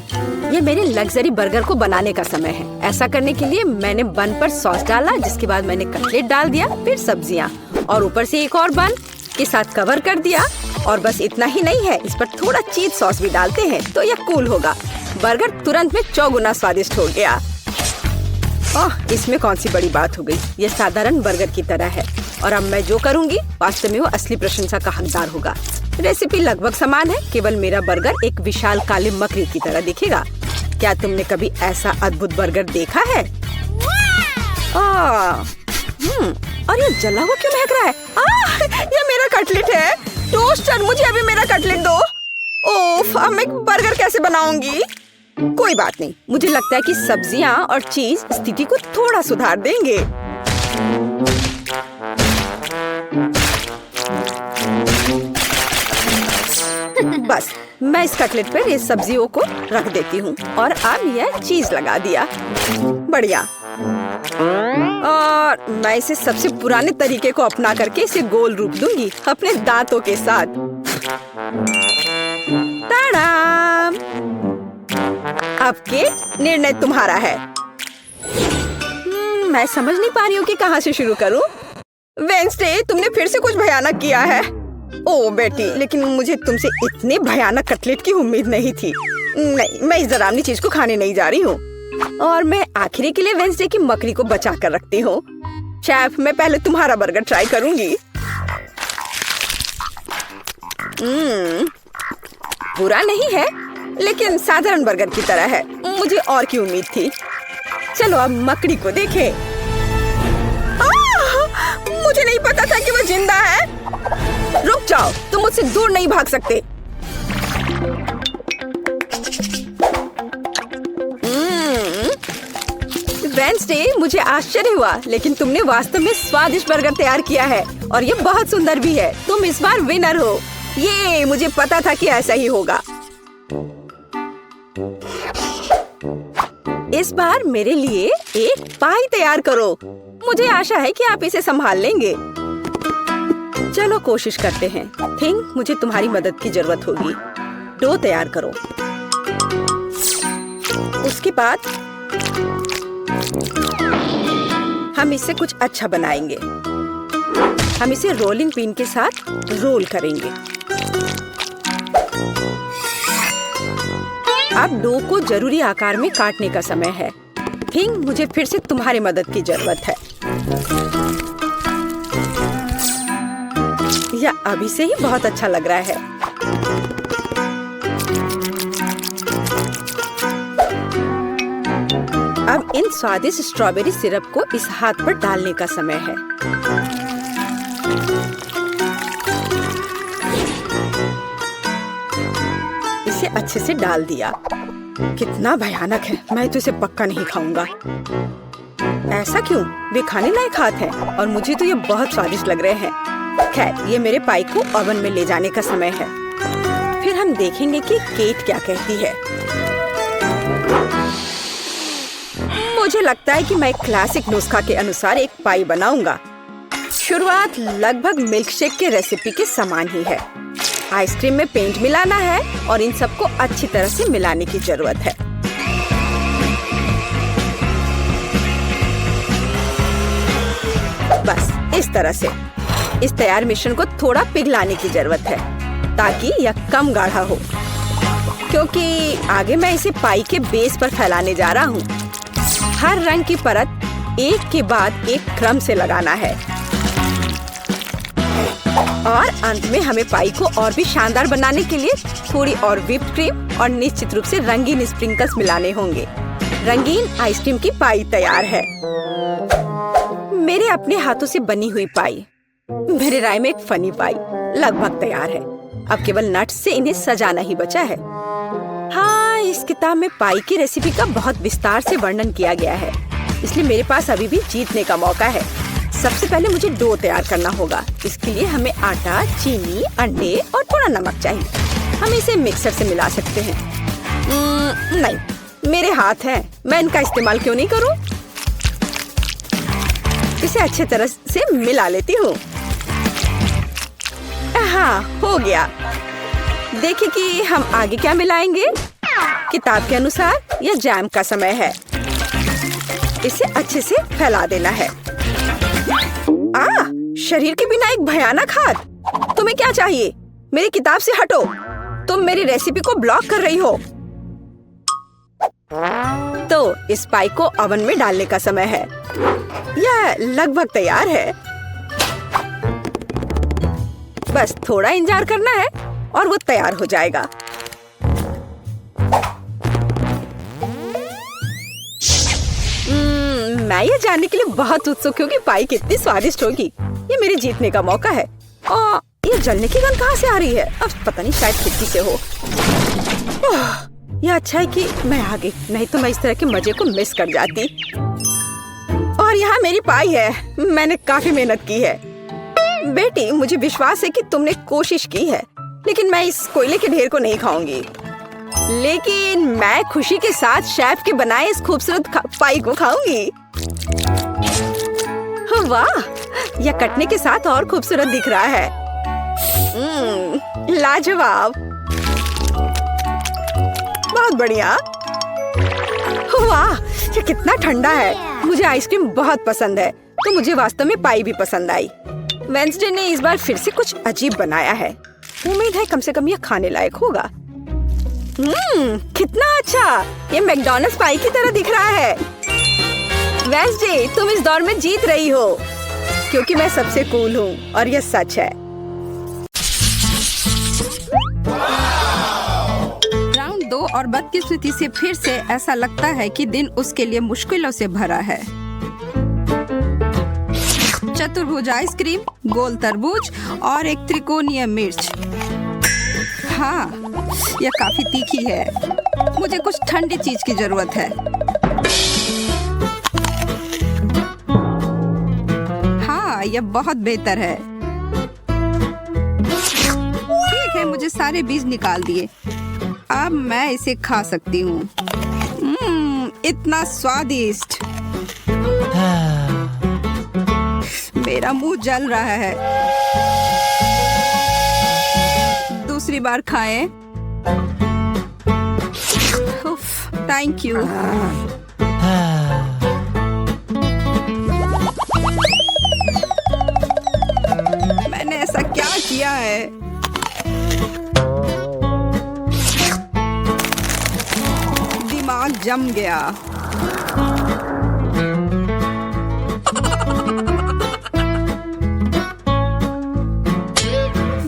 ये मेरे लग्जरी बर्गर को बनाने का समय है। ऐसा करने के लिए मैंने बन पर सॉस डाला, जिसके बाद मैंने कटलेट डाल दिया, फिर सब्जियाँ और ऊपर से एक और बन के साथ कवर कर दिया। और बस इतना ही नहीं है, इस पर थोड़ा चीज सॉस भी डालते हैं तो यह कूल होगा। बर्गर तुरंत में 4 गुना स्वादिष्ट हो गया। ओह, इसमें कौन सी बड़ी बात हो गई। यह साधारण बर्गर की तरह है और अब मैं जो करूंगी वास्तव में वो असली प्रशंसा का हकदार होगा। रेसिपी लगभग समान है, केवल मेरा बर्गर एक विशाल काले मकड़ी की तरह दिखेगा। क्या तुमने कभी ऐसा अद्भुत बर्गर देखा है? और ये जला हुआ क्यों महक रहा है? ये मेरा कटलेट है। टोस्टर, मुझे अभी मेरा कटलेट दो। ओफ, अब मैं बर्गर कैसे बनाऊंगी? कोई बात नहीं, मुझे लगता है कि सब्जियां और चीज स्थिति को थोड़ा सुधार देंगे। बस मैं इस कटलेट पर इस सब्जियों को रख देती हूँ और अब यह चीज लगा दिया। बढ़िया। और मैं इसे सबसे पुराने तरीके को अपना करके इसे गोल रूप दूंगी अपने दांतों के साथ। ताड़ाम! अब के निर्णय तुम्हारा है। मैं समझ नहीं पा रही हूँ कि कहाँ से शुरू करूँ। वेंसडे, तुमने फिर से कुछ भयानक किया है। ओ बेटी, लेकिन मुझे तुमसे इतने भयानक कटलेट की उम्मीद नहीं थी। नहीं, मैं इस डरावनी चीज को खाने नहीं जा रही हूँ। और मैं आखिरी के लिए वेंसडे की मकड़ी को बचा कर रखती हूँ। शेफ, मैं पहले तुम्हारा बर्गर ट्राई करूंगी। बुरा नहीं है, लेकिन साधारण बर्गर की तरह है। मुझे और की उम्मीद थी। चलो अब मकड़ी को देखें। मुझे नहीं पता था कि वो जिंदा है। रुक जाओ, तुम मुझसे दूर नहीं भाग सकते। वेंसडे, मुझे आश्चर्य हुआ, लेकिन तुमने वास्तव में स्वादिष्ट बर्गर तैयार किया है और ये बहुत सुंदर भी है। तुम इस बार विनर हो। ये मुझे पता था कि ऐसा ही होगा। इस बार मेरे लिए एक पाई तैयार करो। मुझे आशा है कि आप इसे संभाल लेंगे। चलो कोशिश करते हैं। थिंक मुझे तुम्हारी मदद की जरूरत होगी। डो तैयार करो। उसके बाद हम इससे कुछ अच्छा बनाएंगे। हम इसे रोलिंग पिन के साथ रोल करेंगे। अब डो को जरूरी आकार में काटने का समय है। थिंक मुझे फिर से तुम्हारी मदद की जरूरत है। यह अभी से ही बहुत अच्छा लग रहा है। अब इन स्वादिष्ट स्ट्रॉबेरी सिरप को इस हाथ पर डालने का समय है। इसे अच्छे से डाल दिया। कितना भयानक है। मैं तो इसे पक्का नहीं खाऊंगा। ऐसा क्यों? वे खाने लायक हाथ हैं और मुझे तो ये बहुत स्वादिष्ट लग रहे हैं। खैर, ये मेरे पाई को ओवन में ले जाने का समय है। फिर हम देखेंगे कि केट क्या कहती है। मुझे लगता है कि मैं क्लासिक नुस्खा के अनुसार एक पाई बनाऊंगा। शुरुआत लगभग मिल्कशेक के रेसिपी के समान ही है। आइसक्रीम में पेंट मिलाना है और इन सबको अच्छी तरह से मिलाने की जरूरत है। बस इस तरह से। इस तैयार मिश्रण को थोड़ा पिघलाने की जरूरत है ताकि यह कम गाढ़ा हो, क्योंकि आगे मैं इसे पाई के बेस पर फैलाने जा रहा हूँ। हर रंग की परत एक के बाद एक क्रम से लगाना है और अंत में हमें पाई को और भी शानदार बनाने के लिए थोड़ी और व्हिप्ड क्रीम और निश्चित रूप से रंगीन स्प्रिंकल्स मिलाने होंगे। रंगीन आइसक्रीम की पाई तैयार है। मेरे अपने हाथों से बनी हुई पाई, मेरे राय में एक फनी पाई, लगभग तैयार है। अब केवल नट्स से इन्हें सजाना ही बचा है। हाँ, इस किताब में पाई की रेसिपी का बहुत विस्तार से वर्णन किया गया है, इसलिए मेरे पास अभी भी जीतने का मौका है। सबसे पहले मुझे डो तैयार करना होगा। इसके लिए हमें आटा, चीनी, अंडे और थोड़ा नमक चाहिए। हम इसे मिक्सर से मिला सकते हैं। नहीं, मेरे हाथ हैं, मैं इनका इस्तेमाल क्यों नहीं करूं? इसे अच्छे तरह से मिला लेती हूँ। हाँ, हो गया। देखिए कि हम आगे क्या मिलाएंगे। किताब के अनुसार यह जैम का समय है। इसे अच्छे से फैला देना है। शरीर के बिना एक भयानक हाथ। तुम्हें क्या चाहिए? मेरी किताब से हटो। तुम मेरी रेसिपी को ब्लॉक कर रही हो। तो इस पाई को ओवन में डालने का समय है। यह लगभग तैयार है। बस थोड़ा इंतजार करना है और वो तैयार हो जाएगा। मैं ये जानने के लिए बहुत उत्सुक हूँ कि पाई कितनी स्वादिष्ट होगी। ये मेरे जीतने का मौका है। और ये जलने की गंध कहाँ से आ रही है? अब पता नहीं, शायद खिड़की से हो। यह अच्छा है कि मैं आ गई, नहीं तो मैं इस तरह के मजे को मिस कर जाती। और यहाँ मेरी पाई है। मैंने काफी मेहनत की है। बेटी, मुझे विश्वास है कि तुमने कोशिश की है, लेकिन मैं इस कोयले के ढेर को नहीं खाऊंगी। लेकिन मैं खुशी के साथ शेफ के बनाए इस खूबसूरत पाई को खाऊंगी। वाह, यह कटने के साथ और खूबसूरत दिख रहा है। लाजवाब, बहुत बढ़िया। वाह, ये कितना ठंडा है। मुझे आइसक्रीम बहुत पसंद है, तो मुझे वास्तव में पाई भी पसंद आई। वेंसडे ने इस बार फिर से कुछ अजीब बनाया है। उम्मीद है कम से कम यह खाने लायक होगा। कितना अच्छा, ये मैकडॉनल्ड्स पाई की तरह दिख रहा है। वेंसडे, तुम इस दौर में जीत रही हो, क्योंकि मैं सबसे कूल हूँ और यह सच है। राउंड 2 और बदकिस्मती से फिर से ऐसा लगता है कि दिन उसके लिए मुश्किलों से भरा है। चतुर्भुज आइसक्रीम, गोल तरबूज और एक त्रिकोणीय मिर्च। हाँ, यह काफी तीखी है। मुझे कुछ ठंडी चीज की जरूरत है। हाँ, यह बहुत बेहतर है। ठीक है, मुझे सारे बीज निकाल दिए। अब मैं इसे खा सकती हूँ। इतना स्वादिष्ट। मेरा मुंह जल रहा है। दूसरी बार खाएं। Thank you. मैंने ऐसा क्या किया है? दिमाग जम गया।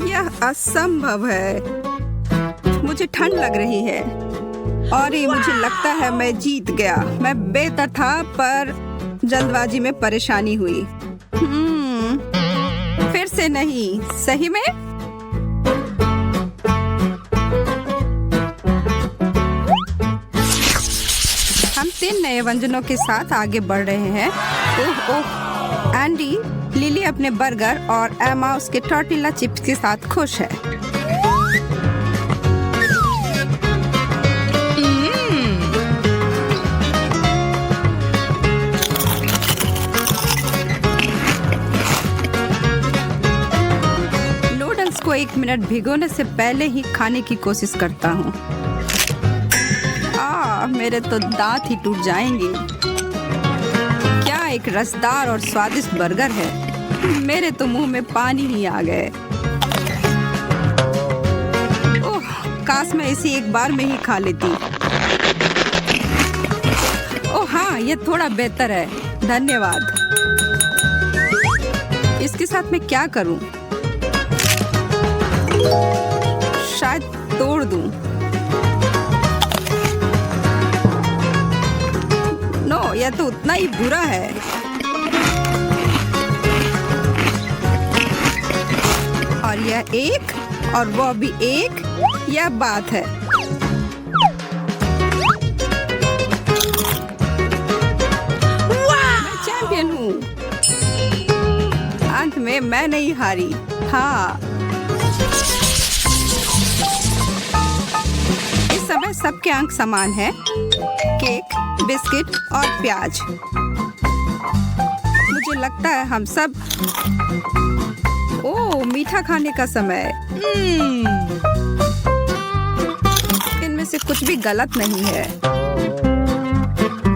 यह असंभव है। मुझे ठंड लग रही है और ये मुझे लगता है मैं जीत गया। मैं बेहतर था, पर जल्दबाजी में परेशानी हुई। फिर से नहीं। सही में? हम 3 नए व्यंजनों के साथ आगे बढ़ रहे हैं। ओह, एंडी, लिली अपने बर्गर और एमा उसके टॉर्टिला चिप्स के साथ खुश है। नूडल्स को 1 मिनट भिगोने से पहले ही खाने की कोशिश करता हूँ। मेरे तो दांत ही टूट जाएंगे। क्या एक रसदार और स्वादिष्ट बर्गर है। मेरे तो मुंह में पानी ही आ गए। ओह, काश मैं इसे एक बार में ही खा लेती। ओह हाँ, ये थोड़ा बेहतर है, धन्यवाद। इसके साथ मैं क्या करूं? शायद तोड़ दूं। नो, यह तो उतना ही बुरा है। और यह एक और वो भी एक, यह बात है। मैं चैंपियन हूँ। अंत में मैं नहीं हारी। हाँ, इस समय सबके अंक समान है। केक, बिस्किट और प्याज। मुझे लगता है हम सब। ओह, मीठा खाने का समय। इनमें से कुछ भी गलत नहीं है।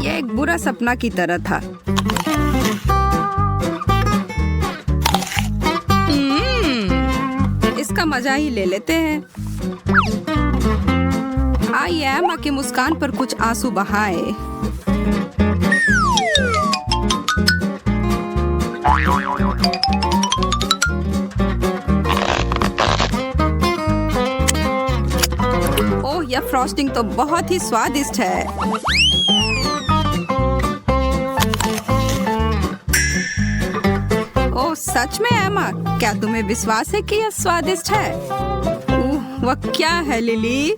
यह एक बुरा सपना की तरह था। इसका मजा ही ले लेते हैं। आइए एमा की मुस्कान पर कुछ आंसू बहाए। ओह, यह फ्रॉस्टिंग तो बहुत ही स्वादिष्ट है। ओह, सच में एमा, क्या तुम्हें विश्वास है कि यह स्वादिष्ट है? वह क्या है लिली?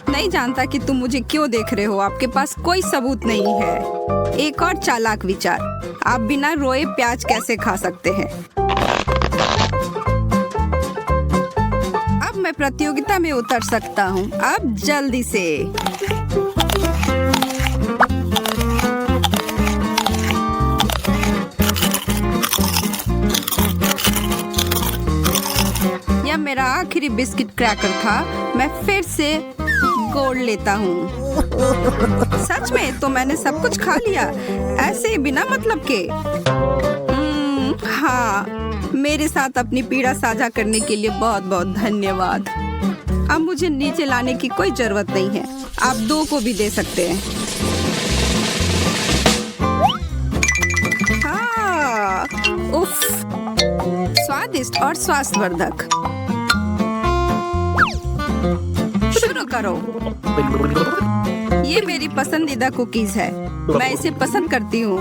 नहीं जानता कि तुम मुझे क्यों देख रहे हो। आपके पास कोई सबूत नहीं है। एक और चालाक विचार, आप बिना रोए प्याज कैसे खा सकते हैं? अब मैं प्रतियोगिता में उतर सकता हूँ। अब जल्दी से। यह मेरा आखिरी बिस्किट क्रैकर था। मैं फिर से गोल्ड लेता हूँ। सच में तो मैंने सब कुछ खा लिया, ऐसे ही बिना मतलब के। हाँ, मेरे साथ अपनी पीड़ा साझा करने के लिए बहुत बहुत धन्यवाद। अब मुझे नीचे लाने की कोई जरूरत नहीं है। आप 2 को भी दे सकते हैं। हाँ, उफ, स्वादिष्ट और स्वास्थ्यवर्धक। शुरू करो। ये मेरी पसंदीदा कुकीज है। मैं इसे पसंद करती हूँ।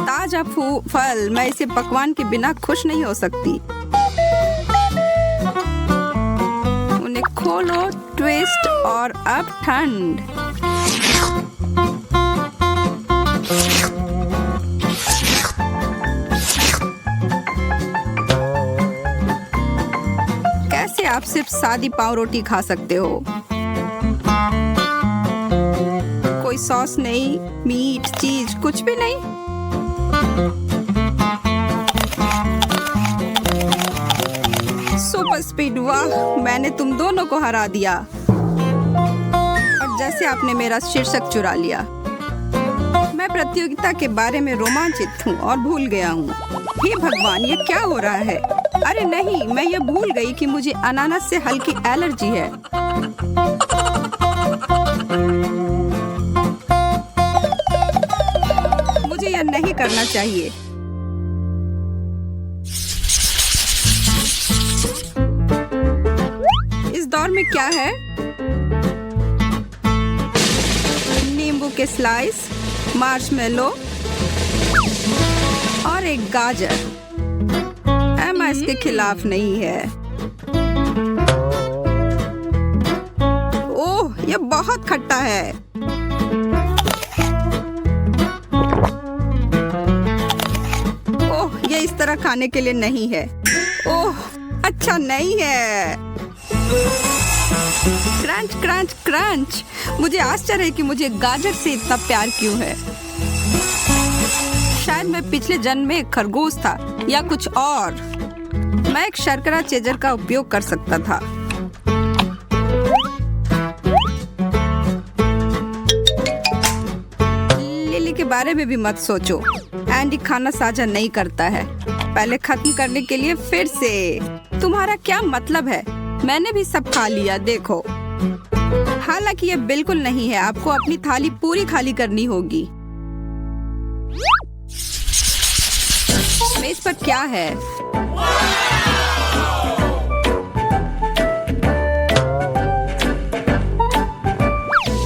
ताजा फल। मैं इसे पकवान के बिना खुश नहीं हो सकती। उन्हें खोलो, ट्विस्ट और अब ठंड। आप सिर्फ सादी पाव रोटी खा सकते हो। कोई सॉस नहीं, मीट, चीज कुछ भी नहीं। सुपर स्पीड, वाह, मैंने तुम दोनों को हरा दिया। और जैसे आपने मेरा शीर्षक चुरा लिया। मैं प्रतियोगिता के बारे में रोमांचित हूँ और भूल गया हूँ। हे भगवान, ये क्या हो रहा है? अरे नहीं, मैं ये भूल गई कि मुझे अनानास से हल्की एलर्जी है। मुझे यह नहीं करना चाहिए। इस दौर में क्या है? नींबू के स्लाइस, मार्शमेलो और एक गाजर। एमा इसके खिलाफ नहीं है। ओह, यह बहुत खट्टा है। ओह, यह इस तरह खाने के लिए नहीं है। ओह, अच्छा नहीं है। Crunch crunch crunch. मुझे आश्चर्य है कि मुझे गाजर से इतना प्यार क्यों है। शायद मैं पिछले जन्म में एक खरगोश था या कुछ और। मैं एक शर्करा चेजर का उपयोग कर सकता था। लिली के बारे में भी मत सोचो। एंडी खाना साझा नहीं करता है। पहले खत्म करने के लिए फिर से। तुम्हारा क्या मतलब है? मैंने भी सब खा लिया, देखो। हालांकि ये बिल्कुल नहीं है। आपको अपनी थाली पूरी खाली करनी होगी। मेज पर क्या है?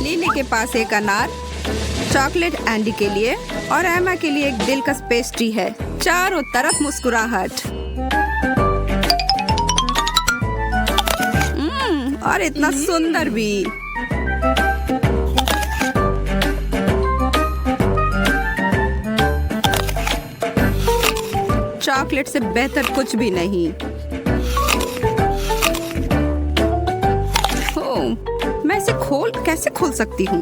लिली के पास एक अनार, चॉकलेट एंडी के लिए और एमा के लिए एक दिलकश पेस्ट्री है। चारों तरफ मुस्कुराहट। और इतना सुंदर भी। चॉकलेट से बेहतर कुछ भी नहीं। इसे कैसे खोल सकती हूँ?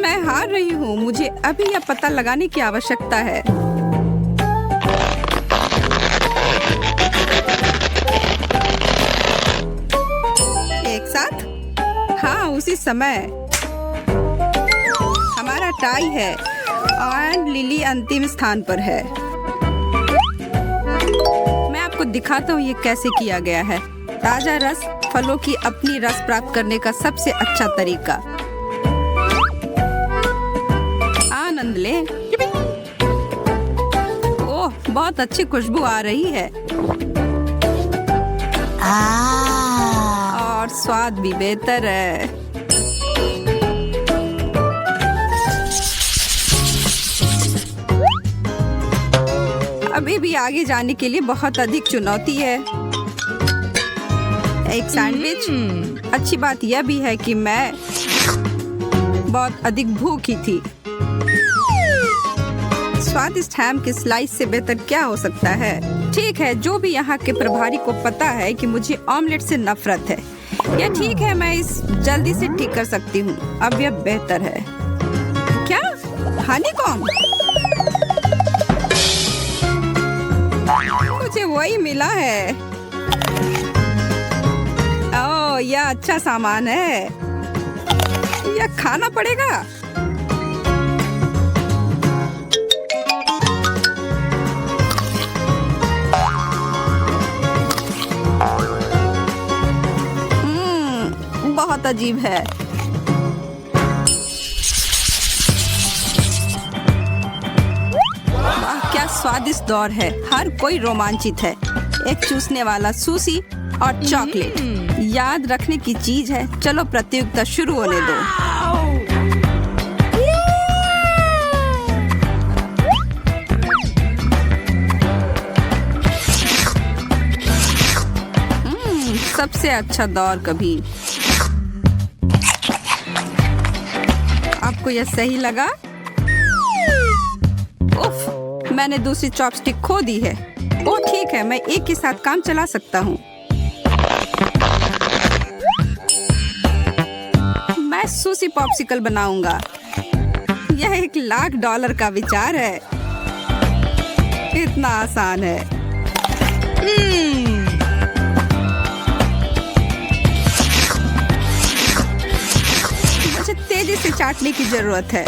मैं हार रही हूँ। मुझे अभी यह पता लगाने की आवश्यकता है। एक साथ? हाँ, उसी समय। हमारा टाई है और लिली अंतिम स्थान पर है। मैं आपको दिखाता हूँ ये कैसे किया गया है। ताजा रस फलों की अपनी रस प्राप्त करने का सबसे अच्छा तरीका। आनंद ले। ओह, बहुत अच्छी खुशबू आ रही है और स्वाद भी बेहतर है। अभी भी आगे जाने के लिए बहुत अधिक चुनौती है। एक सैंडविच। अच्छी बात यह भी है कि मैं बहुत अधिक भूखी थी। स्वादिष्ट हैम के स्लाइस से बेहतर क्या हो सकता है? ठीक है, जो भी यहाँ के प्रभारी को पता है कि मुझे ऑमलेट से नफरत है। यह ठीक है, मैं इस जल्दी से ठीक कर सकती हूँ। अब यह बेहतर है। क्या? हनीकॉम्ब? मुझे वही मिला है। ओह, यह अच्छा सामान है। यह खाना पड़ेगा। बहुत अजीब है। वाह, क्या स्वादिष्ट दौर है। हर कोई रोमांचित है। एक चूसने वाला सुशी और चॉकलेट याद रखने की चीज है। चलो प्रतियोगिता शुरू होने दो। सबसे अच्छा दौर कभी। आपको यह सही लगा? उफ, मैंने दूसरी चॉपस्टिक खो दी है। ओह ठीक है, मैं एक के साथ काम चला सकता हूँ। मैं सुशी पॉप्सिकल बनाऊंगा। यह $1,00,000 का विचार है। इतना आसान है। मुझे तेजी से चाटने की जरूरत है।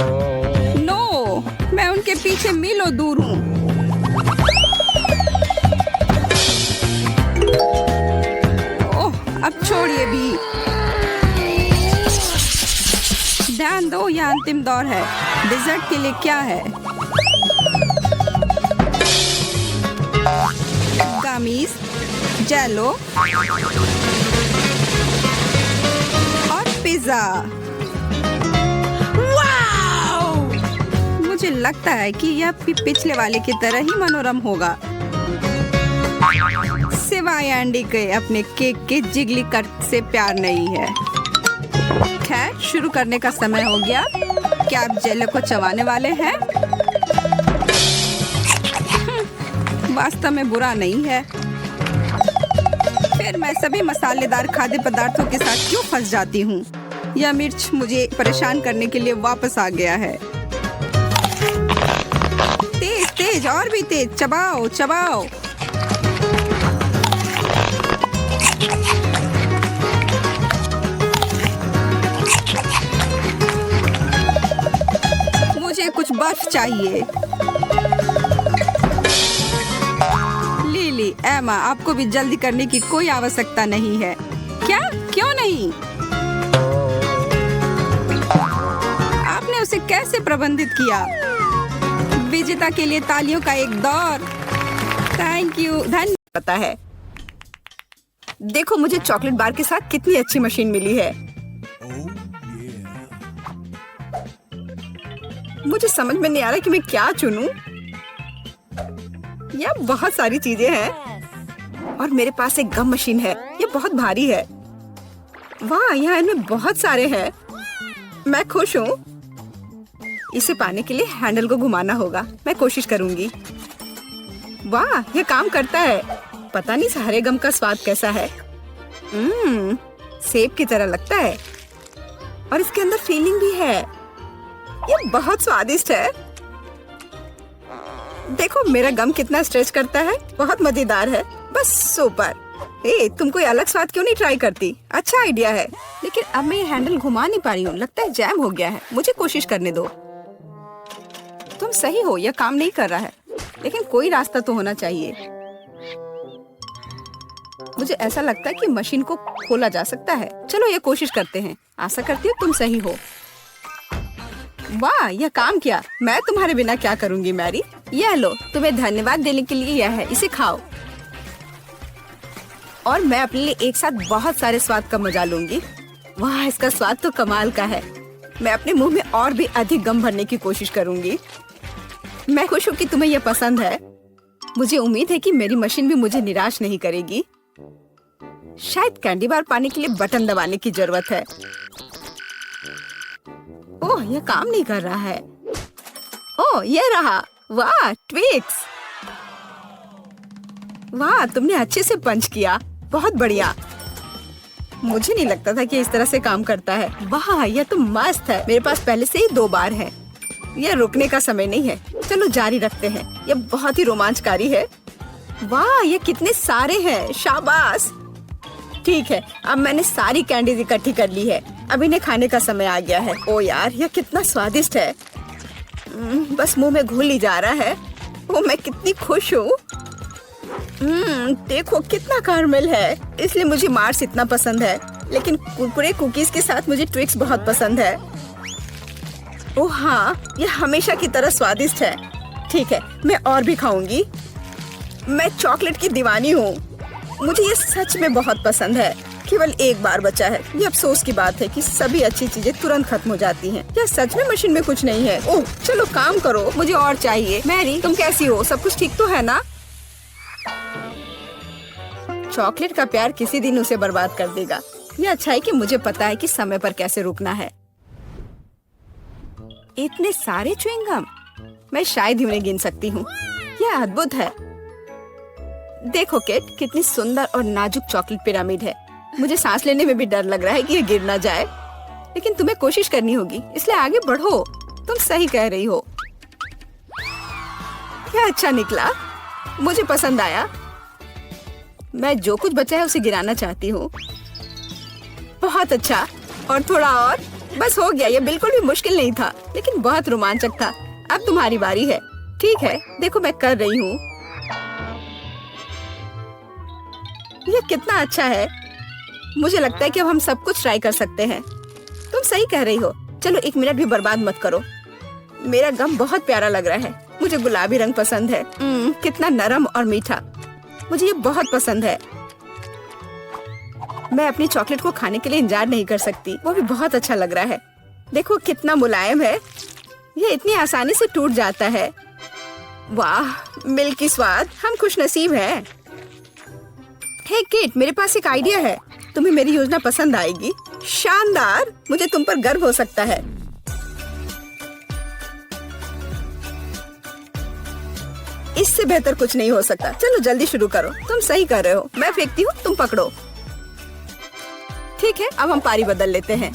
नो, मैं उनके पीछे मीलों दूर हूँ। ओह, अब छोड़िए भी। ध्यान दो, यह अंतिम दौर है। डिजर्ट के लिए क्या है? गमीज, जेलो और पिज्जा। मुझे लगता है कि यह भी पिछले वाले की तरह ही मनोरम होगा, सिवाय एंडी के अपने केक के जिगली कट से प्यार नहीं है। खैर, शुरू करने का समय हो गया। क्या आप जेलो को चबाने वाले हैं? वास्तव में बुरा नहीं है। फिर मैं सभी मसालेदार खाद्य पदार्थों के साथ क्यों फंस जाती हूँ? यह मिर्च मुझे परेशान करने के लिए वापस आ गया है। तेज तेज, और भी तेज। चबाओ चबाओ। मुझे कुछ बर्फ चाहिए। लिली, एमा, आपको भी जल्दी करने की कोई आवश्यकता नहीं है। क्या? क्यों नहीं? आपने उसे कैसे प्रबंधित किया? विजेता के लिए तालियों का एक दौर। Thank you. धन्यवाद। पता है, देखो मुझे चॉकलेट बार के साथ कितनी अच्छी मशीन मिली है। मुझे समझ में नहीं आ रहा कि मैं क्या चुनूं। यह बहुत सारी चीजें हैं और मेरे पास एक गम मशीन है। यह बहुत भारी है। वाह, यहाँ इनमें बहुत सारे हैं। मैं खुश हूँ। इसे पाने के लिए हैंडल को घुमाना होगा। मैं कोशिश करूंगी। वाह, यह काम करता है। पता नहीं हरे गम का स्वाद कैसा है। सेब की तरह लगता है और इसके अंदर फीलिंग भी है। ये बहुत स्वादिष्ट है। देखो मेरा गम कितना स्ट्रेच करता है, बहुत मजेदार है। बस सुपर। तुम कोई अलग स्वाद क्यों नहीं ट्राई करती? अच्छा आइडिया है, लेकिन अब मैं ये हैंडल घुमा नहीं पा रही हूँ। लगता है जैम हो गया है। मुझे कोशिश करने दो। तुम सही हो, यह काम नहीं कर रहा है, लेकिन कोई रास्ता तो होना चाहिए। मुझे ऐसा लगता है कि मशीन को खोला जा सकता है। चलो ये कोशिश करते हैं। आशा करती हूँ तुम सही हो। वाह, यह काम किया। मैं तुम्हारे बिना क्या करूँगी मैरी। यह लो, तुम्हें धन्यवाद देने के लिए यह है, इसे खाओ। और मैं अपने लिए एक साथ बहुत सारे स्वाद का मजा लूंगी। वाह, इसका स्वाद तो कमाल का है। मैं अपने मुंह में और भी अधिक गम भरने की कोशिश करूंगी। मैं खुश हूँ कि तुम्हें यह पसंद है। मुझे उम्मीद है कि मेरी मशीन भी मुझे निराश नहीं करेगी। शायद कैंडी बार पाने के लिए बटन दबाने की जरूरत है। ओह, यह काम नहीं कर रहा है। ओह, यह रहा। वाह, ट्विक्स। वाह, तुमने अच्छे से पंच किया। बहुत बढ़िया। मुझे नहीं लगता था कि इस तरह से काम करता है। वाह, यह तो मस्त है। मेरे पास पहले से ही 2 बार है। यह रुकने का समय नहीं है। चलो जारी रखते हैं। यह बहुत ही रोमांचकारी है। वाह, ये कितने सारे हैं। शाबाश। ठीक है, अब मैंने सारी कैंडीज इकट्ठी कर ली है। अब इन्हें खाने का समय आ गया है। ओ यार, यह कितना स्वादिष्ट है। बस मुंह में घुल ही जा रहा है। ओ, मैं कितनी खुश हूँ। देखो कितना कैरमल है, इसलिए मुझे मार्स इतना पसंद है। लेकिन कुरकुरे कुकीज के साथ मुझे ट्विक्स बहुत पसंद है। ओह हाँ, यह हमेशा की तरह स्वादिष्ट है। ठीक है, मैं और भी खाऊंगी। मैं चॉकलेट की दीवानी हूँ। मुझे ये सच में बहुत पसंद है। केवल एक बार बचा है। ये अफसोस की बात है कि सभी अच्छी चीजें तुरंत खत्म हो जाती हैं। क्या सच में मशीन में कुछ नहीं है? ओह, चलो काम करो, मुझे और चाहिए। मैरी, तुम कैसी हो? सब कुछ ठीक तो है ना? चॉकलेट का प्यार किसी दिन उसे बर्बाद कर देगा। ये अच्छा है कि मुझे पता है कि समय पर कैसे रुकना है। इतने सारे च्युइंगम, मैं शायद ही उन्हें गिन सकती हूँ। यह अद्भुत है। देखो किट, कितनी सुंदर और नाजुक चॉकलेट पिरामिड है। मुझे सांस लेने में भी डर लग रहा है कि ये गिर ना जाए, लेकिन तुम्हें कोशिश करनी होगी, इसलिए आगे बढ़ो। तुम सही कह रही हो। क्या अच्छा निकला, मुझे पसंद आया। मैं जो कुछ बचा है उसे गिराना चाहती हूँ। बहुत अच्छा, और थोड़ा और। बस हो गया। ये बिल्कुल भी मुश्किल नहीं था, लेकिन बहुत रोमांचक था। अब तुम्हारी बारी है। ठीक है, देखो मैं कर रही हूँ। ये कितना अच्छा है। मुझे लगता है कि अब हम सब कुछ ट्राई कर सकते हैं। तुम सही कह रही हो। चलो 1 मिनट भी बर्बाद मत करो। मेरा गम बहुत प्यारा लग रहा है। मुझे गुलाबी रंग पसंद है। कितना नरम और मीठा। मुझे ये बहुत पसंद है। मैं अपनी चॉकलेट को खाने के लिए इंतजार नहीं कर सकती। वो भी बहुत अच्छा लग रहा है। देखो कितना मुलायम है। ये इतनी आसानी से टूट जाता है। वाह, मिल्की स्वाद। हम खुशनसीब हैं। हे किट, मेरे पास एक आइडिया है। तुम्हें मेरी योजना पसंद आएगी। शानदार, मुझे तुम पर गर्व हो सकता है। इससे बेहतर कुछ नहीं हो सकता। चलो जल्दी शुरू करो। तुम सही कर रहे हो। मैं फेंकती हूँ, तुम पकड़ो। ठीक है, अब हम पारी बदल लेते हैं।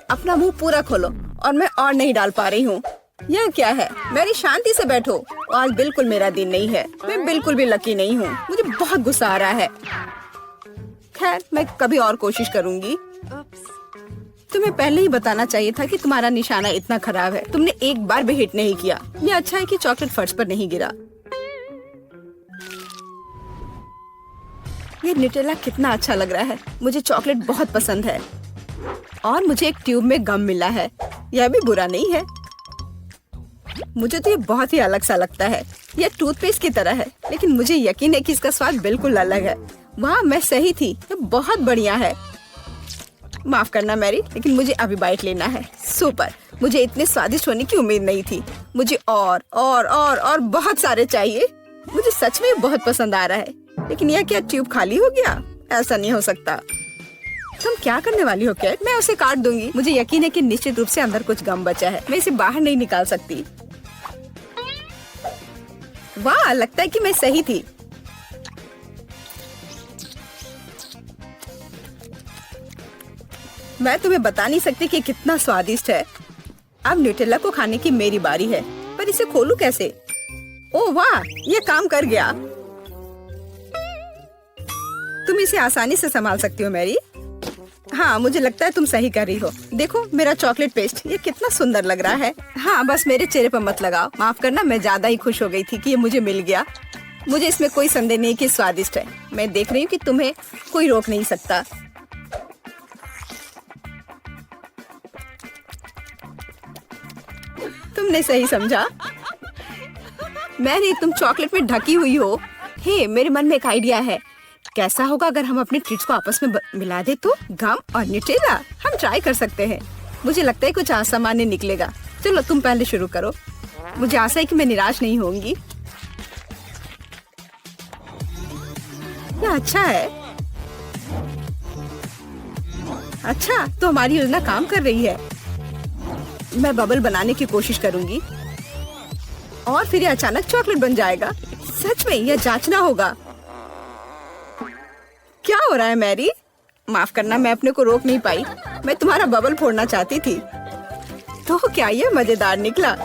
अपना मुंह पूरा खोलो। और मैं और नहीं डाल पा रही हूँ। यह क्या है? मेरी शांति से बैठो। आज बिल्कुल मेरा दिन नहीं है। मैं बिल्कुल भी लकी नहीं हूँ। मुझे बहुत गुस्सा आ रहा है। खैर, मैं कभी और कोशिश करूँगी। तुम्हें पहले ही बताना चाहिए था कि तुम्हारा निशाना इतना खराब है। तुमने एक बार भी हिट नहीं किया। ये अच्छा है कि चॉकलेट फर्श पर नहीं गिरा। ये न्यूटेला कितना अच्छा लग रहा है। मुझे चॉकलेट बहुत पसंद है। और मुझे एक ट्यूब में गम मिला है। यह भी बुरा नहीं है। मुझे तो ये बहुत ही अलग सा लगता है। यह टूथपेस्ट की तरह है, लेकिन मुझे यकीन है कि इसका स्वाद बिल्कुल अलग है। वाह, मैं सही थी। ये बहुत बढ़िया है। माफ करना मैरी, लेकिन मुझे अभी बाइट लेना है। सुपर। मुझे इतने स्वादिष्ट होने की उम्मीद नहीं थी। मुझे और बहुत सारे चाहिए। मुझे सच में बहुत पसंद आ रहा है। लेकिन यह क्या ट्यूब खाली हो गया? ऐसा नहीं हो सकता। तुम क्या करने वाली हो कैट? मैं उसे काट दूंगी। मुझे यकीन है कि निश्चित रूप से अंदर कुछ गम बचा है। मैं इसे बाहर नहीं निकाल सकती। वाह, लगता है कि मैं सही थी। मैं तुम्हें बता नहीं सकती कि कितना स्वादिष्ट है। अब न्यूटेला को खाने की मेरी बारी है, पर इसे खोलूं कैसे? ओह वाह, ये काम कर गया। तुम इसे आसानी से संभाल सकती हो मैरी। हाँ, मुझे लगता है तुम सही कर रही हो। देखो मेरा चॉकलेट पेस्ट, ये कितना सुंदर लग रहा है। हाँ, बस मेरे चेहरे पर मत लगाओ। माफ करना, मैं ज्यादा ही खुश हो गई थी कि ये मुझे मिल गया। मुझे इसमें कोई संदेह नहीं कि स्वादिष्ट है। मैं देख रही हूँ कि तुम्हें कोई रोक नहीं सकता। तुमने सही समझा। मैरी, तुम चॉकलेट में ढकी हुई हो। हे, मेरे मन में एक आइडिया है। कैसा होगा अगर हम अपने ट्रीट्स को आपस में मिला दे तो? गम और न्यूटेला, हम ट्राई कर सकते हैं। मुझे लगता है कुछ असामान्य निकलेगा। चलो तुम पहले शुरू करो। मुझे आशा है कि मैं निराश नहीं होंगी। यह अच्छा है। अच्छा, तो हमारी योजना काम कर रही है। मैं बबल बनाने की कोशिश करूंगी और फिर ये अचानक चॉकलेट बन जाएगा। सच में यह जांचना होगा। क्या हो रहा है मैरी? माफ करना, मैं अपने को रोक नहीं पाई। मैं तुम्हारा बबल फोड़ना चाहती थी। तो क्या ये मजेदार निकला?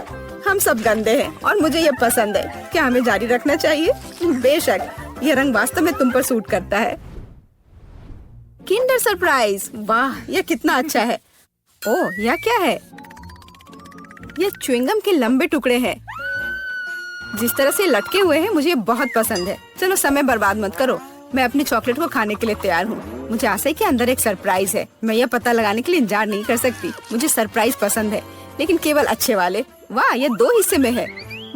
हम सब गंदे हैं और मुझे ये पसंद है। क्या हमें जारी रखना चाहिए? बेशक, ये रंग वास्तव में तुम पर सूट करता है। किंडर सरप्राइज, वाह, यह कितना अच्छा है। ओह, यह क्या है? ये च्युइंगम के लंबे टुकड़े हैं। जिस तरह से लटके हुए हैं मुझे बहुत पसंद है। चलो समय बर्बाद मत करो, मैं अपने चॉकलेट को खाने के लिए तैयार हूँ। मुझे आशा है कि अंदर एक सरप्राइज है। मैं यह पता लगाने के लिए इंतजार नहीं कर सकती। मुझे सरप्राइज पसंद है, लेकिन केवल अच्छे वाले। वाह, ये 2 हिस्से में है।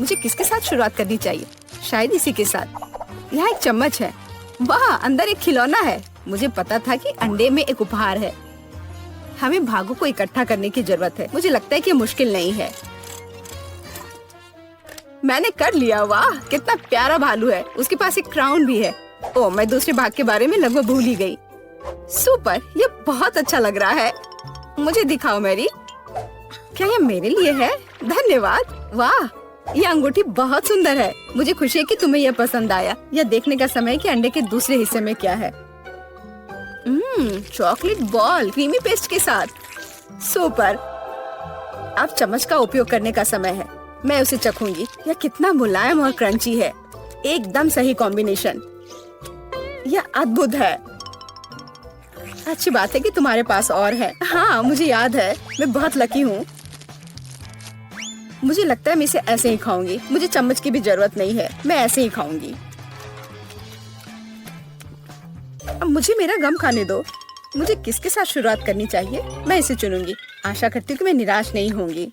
मुझे किसके साथ शुरुआत करनी चाहिए? शायद इसी के साथ। यहाँ एक चम्मच है। वाह, अंदर एक खिलौना है। मुझे पता था कि अंडे में एक उपहार है। हमें भागों को इकट्ठा करने की जरूरत है। मुझे लगता है कि मुश्किल नहीं है। मैंने कर लिया। वाह, कितना प्यारा भालू है। उसके पास एक क्राउन भी है। ओह, मैं दूसरे भाग के बारे में लगभग भूल ही गई। सुपर, ये बहुत अच्छा लग रहा है। मुझे दिखाओ मैरी। क्या ये मेरे लिए है? धन्यवाद। वाह, ये अंगूठी बहुत सुंदर है। मुझे खुशी है कि तुम्हें यह पसंद आया। यह देखने का समय है कि अंडे के दूसरे हिस्से में क्या है। चॉकलेट बॉल क्रीमी पेस्ट के साथ। सुपर, अब चम्मच का उपयोग करने का समय है। मैं उसे चखूंगी। यह कितना मुलायम और क्रंची है। एकदम सही कॉम्बिनेशन। यह अद्भुत है। अच्छी बात है कि तुम्हारे पास और है। हाँ, मुझे याद है। मैं बहुत लकी हूँ। मुझे लगता है मैं इसे ऐसे ही खाऊंगी। मुझे चम्मच की भी जरूरत नहीं है। मैं ऐसे ही खाऊंगी। अब मुझे मेरा गम खाने दो। मुझे किसके साथ शुरुआत करनी चाहिए? मैं इसे चुनूंगी। आशा करती हूँ कि मैं निराश नहीं होंगी।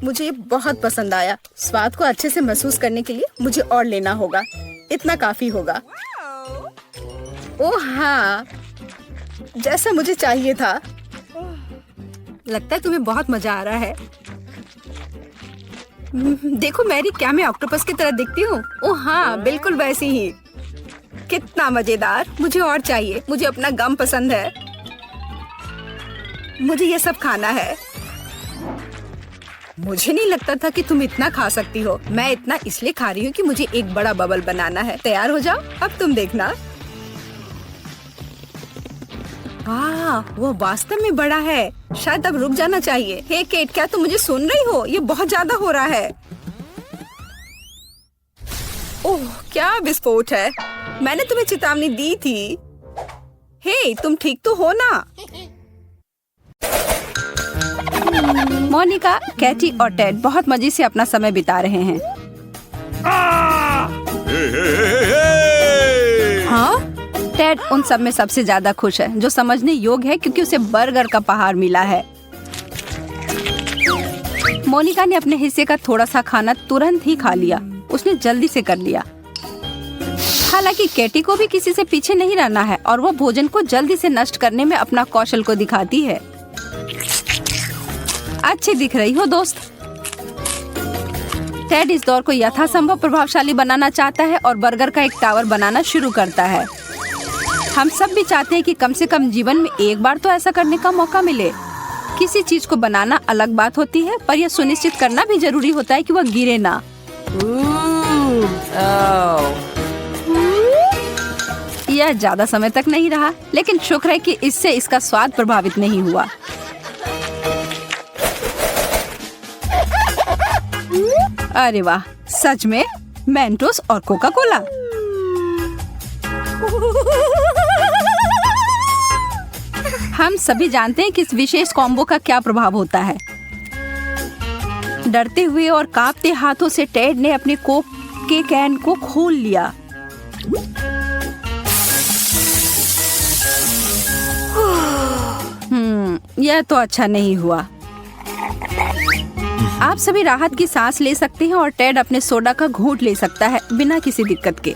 मुझे ये बहुत पसंद आया। स्वाद को अच्छे से महसूस करने के लिए मुझे और लेना होगा। इतना काफी होगा। ओह हाँ, जैसा मुझे चाहिए था। लगता है तुम्हें बहुत मजा आ रहा है। देखो मैरी, क्या मैं ऑक्टोपस की तरह दिखती हूँ? ओह हाँ, बिल्कुल वैसी ही। कितना मजेदार। मुझे और चाहिए। मुझे अपना गम पसंद है। मुझे ये सब खाना है। मुझे नहीं लगता था कि तुम इतना खा सकती हो। मैं इतना इसलिए खा रही हूँ कि मुझे एक बड़ा बबल बनाना है। तैयार हो जाओ, अब तुम देखना। वाह, वो वास्तव में बड़ा है। शायद अब रुक जाना चाहिए। हे केट, क्या तुम मुझे सुन रही हो? ये बहुत ज्यादा हो रहा है। ओह, क्या विस्फोट है। मैंने तुम्हें चेतावनी दी थी। हे, तुम ठीक तो हो ना? मोनिका, कैटी और टेड बहुत मजे से अपना समय बिता रहे हैं। हाँ, टेड उन सब में सबसे ज्यादा खुश है, जो समझने योग्य है क्योंकि उसे बर्गर का पहाड़ मिला है। मोनिका ने अपने हिस्से का थोड़ा सा खाना तुरंत ही खा लिया। उसने जल्दी से कर लिया। हालांकि कैटी को भी किसी से पीछे नहीं रहना है और वो भोजन को जल्दी से नष्ट करने में अपना कौशल को दिखाती है। अच्छी दिख रही हो दोस्त। टेड इस दौर को यथासंभव प्रभावशाली बनाना चाहता है और बर्गर का एक टावर बनाना शुरू करता है। हम सब भी चाहते हैं कि कम से कम जीवन में एक बार तो ऐसा करने का मौका मिले। किसी चीज को बनाना अलग बात होती है, पर यह सुनिश्चित करना भी जरूरी होता है कि वह गिरे ना। यह ज्यादा समय तक नहीं रहा, लेकिन शुक्र है कि इससे इसका स्वाद प्रभावित नहीं हुआ। अरे वाह, सच में मेंटोस और कोका कोला। हम सभी जानते हैं कि इस विशेष कॉम्बो का क्या प्रभाव होता है। डरते हुए और कांपते हाथों से टेड ने अपने कोक के कैन को खोल लिया। यह तो अच्छा नहीं हुआ। आप सभी राहत की सांस ले सकते हैं और टेड अपने सोडा का घूंट ले सकता है बिना किसी दिक्कत के।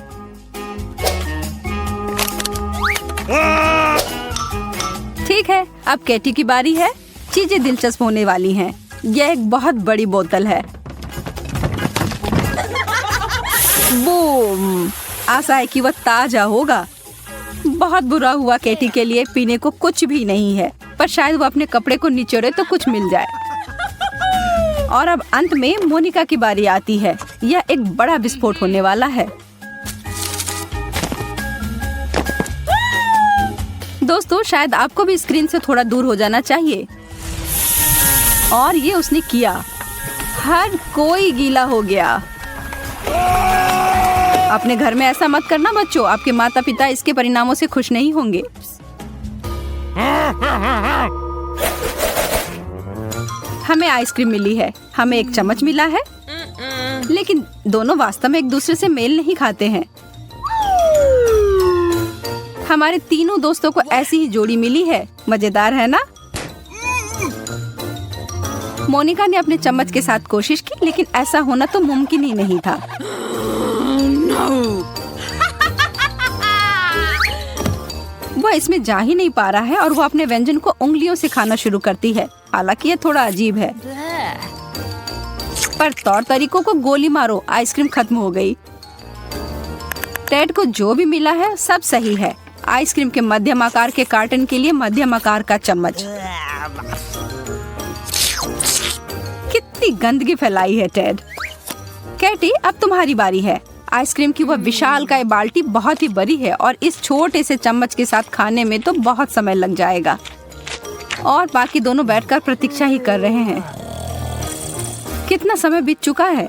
ठीक है, अब कैटी की बारी है। चीजें दिलचस्प होने वाली हैं। यह एक बहुत बड़ी बोतल है। बूम! आशा है कि वह ताजा होगा। बहुत बुरा हुआ कैटी के लिए पीने को कुछ भी नहीं है, पर शायद वो अपने कपड़े को निचोड़े तो कुछ मिल जाए। और अब अंत में मोनिका की बारी आती है। यह एक बड़ा विस्फोट होने वाला है। दोस्तों, शायद आपको भी स्क्रीन से थोड़ा दूर हो जाना चाहिए। और ये उसने किया। हर कोई गीला हो गया। अपने घर में ऐसा मत करना बच्चों, आपके माता पिता इसके परिणामों से खुश नहीं होंगे। हमें आइसक्रीम मिली है, हमें एक चम्मच मिला है, लेकिन दोनों वास्तव में एक दूसरे से मेल नहीं खाते हैं। हमारे तीनों दोस्तों को ऐसी ही जोड़ी मिली है। मजेदार है ना? मोनिका ने अपने चम्मच के साथ कोशिश की, लेकिन ऐसा होना तो मुमकिन ही नहीं था। वह इसमें जा ही नहीं पा रहा है और वो अपने व्यंजन को उंगलियों से खाना शुरू करती है। हालांकि यह थोड़ा अजीब है, पर तौर तरीकों को गोली मारो, आइसक्रीम खत्म हो गई। टेड को जो भी मिला है सब सही है। आइसक्रीम के मध्यम आकार के कार्टन के लिए मध्यम आकार का चम्मच। कितनी गंदगी फैलाई है टेड। कैटी, अब तुम्हारी बारी है। आइसक्रीम की वह विशालकाय बाल्टी बहुत ही बड़ी है और इस छोटे से चम्मच के साथ खाने में तो बहुत समय लग जाएगा। और बाकी दोनों बैठकर प्रतीक्षा ही कर रहे हैं। कितना समय बीत चुका है?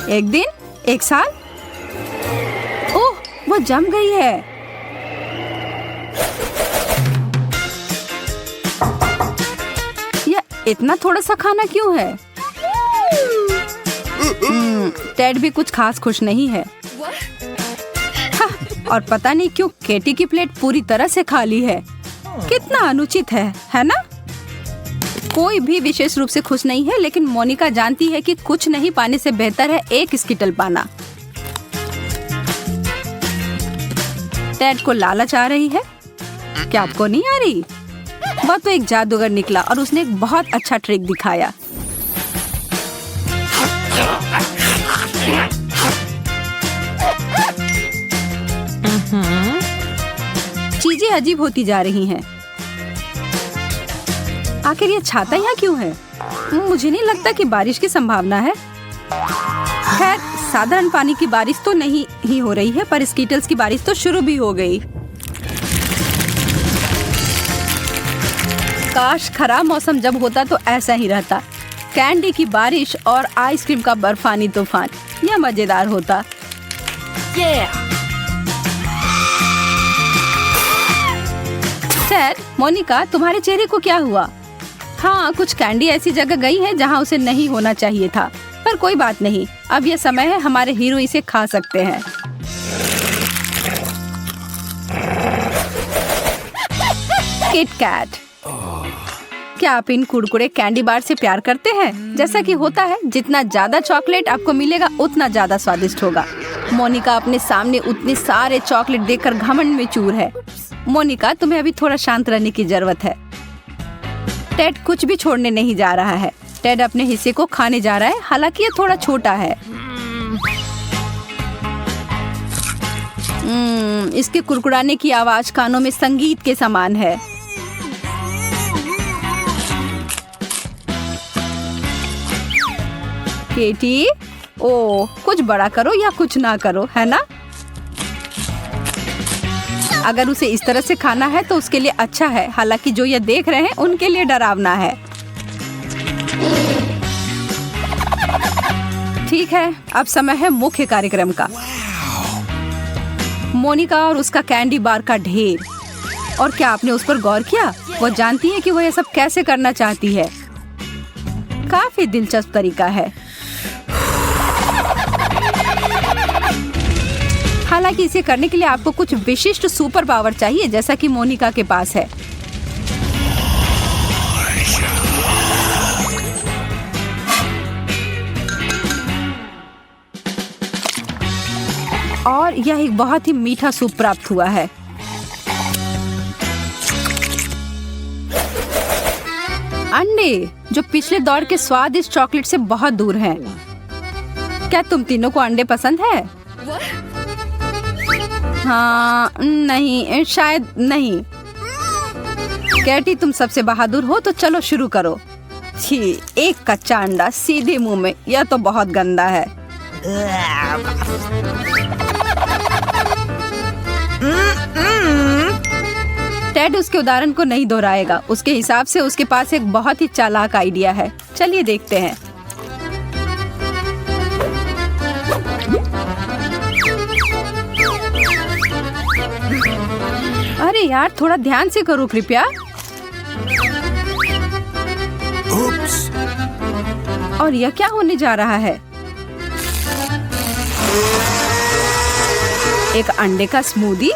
एक दिन? एक साल? ओह, वो जम गई है। यह इतना थोड़ा सा खाना क्यों है? टेड भी कुछ खास खुश नहीं है। हाँ, और पता नहीं क्यों केटी की प्लेट पूरी तरह से खाली है। कितना अनुचित है ना? कोई भी विशेष रूप से खुश नहीं है, लेकिन मोनिका जानती है कि कुछ नहीं पाने से बेहतर है एक स्किटल पाना। टेड को लालच आ रही है। क्या आपको नहीं आ रही? वह तो एक जादूगर निकला और उसने एक बहुत अच्छा ट्रिक दिखाया। चीजें अजीब होती जा रही हैं। आखिर ये छाता यहाँ क्यों है? मुझे नहीं लगता कि बारिश की संभावना है। खैर, साधारण पानी की बारिश तो नहीं ही हो रही है, पर स्कीटल्स की बारिश तो शुरू भी हो गई। काश खराब मौसम जब होता तो ऐसा ही रहता। कैंडी की बारिश और आइसक्रीम का बर्फानी तूफान, यह मजेदार होता। टेड, मोनिका, तुम्हारे चेहरे को क्या हुआ? हाँ, कुछ कैंडी ऐसी जगह गई है जहाँ उसे नहीं होना चाहिए था, पर कोई बात नहीं। अब यह समय है, हमारे हीरो इसे खा सकते हैं। Kit cat. क्या आप इन कुरकुरे कैंडी बार से प्यार करते हैं? जैसा कि होता है, जितना ज्यादा चॉकलेट आपको मिलेगा उतना ज्यादा स्वादिष्ट होगा। मोनिका अपने सामने उतने सारे चॉकलेट देखकर घमंड में चूर है। मोनिका, तुम्हें अभी थोड़ा शांत रहने की जरूरत है। टेड कुछ भी छोड़ने नहीं जा रहा है। टेड अपने हिस्से को खाने जा रहा है, हालांकि ये थोड़ा छोटा है। इसके कुरकुराने की आवाज कानों में संगीत के समान है। केटी, ओ, कुछ बड़ा करो या कुछ ना करो, है ना? अगर उसे इस तरह से खाना है तो उसके लिए अच्छा है, हालांकि जो ये देख रहे हैं उनके लिए डरावना है। ठीक है, अब समय है मुख्य कार्यक्रम का। मोनिका और उसका कैंडी बार का ढेर। और क्या आपने उस पर गौर किया? वो जानती है कि वो ये सब कैसे करना चाहती है। काफी दिलचस्प तरीका है। हालांकि इसे करने के लिए आपको कुछ विशिष्ट सुपर पावर चाहिए, जैसा कि मोनिका के पास है। और यह एक बहुत ही मीठा सूप प्राप्त हुआ है। अंडे जो पिछले दौर के स्वादिष्ट चॉकलेट से बहुत दूर हैं। क्या तुम तीनों को अंडे पसंद है? हाँ, नहीं, शायद नहीं। कैटी, तुम सबसे बहादुर हो, तो चलो शुरू करो। छी, एक कच्चा अंडा सीधे मुंह में, यह तो बहुत गंदा है। टेड उसके उदाहरण को नहीं दोहराएगा। उसके हिसाब से उसके पास एक बहुत ही चालाक आइडिया है। चलिए देखते हैं। अरे यार, थोड़ा ध्यान से करो कृपया। और यह क्या होने जा रहा है? एक अंडे का स्मूदी?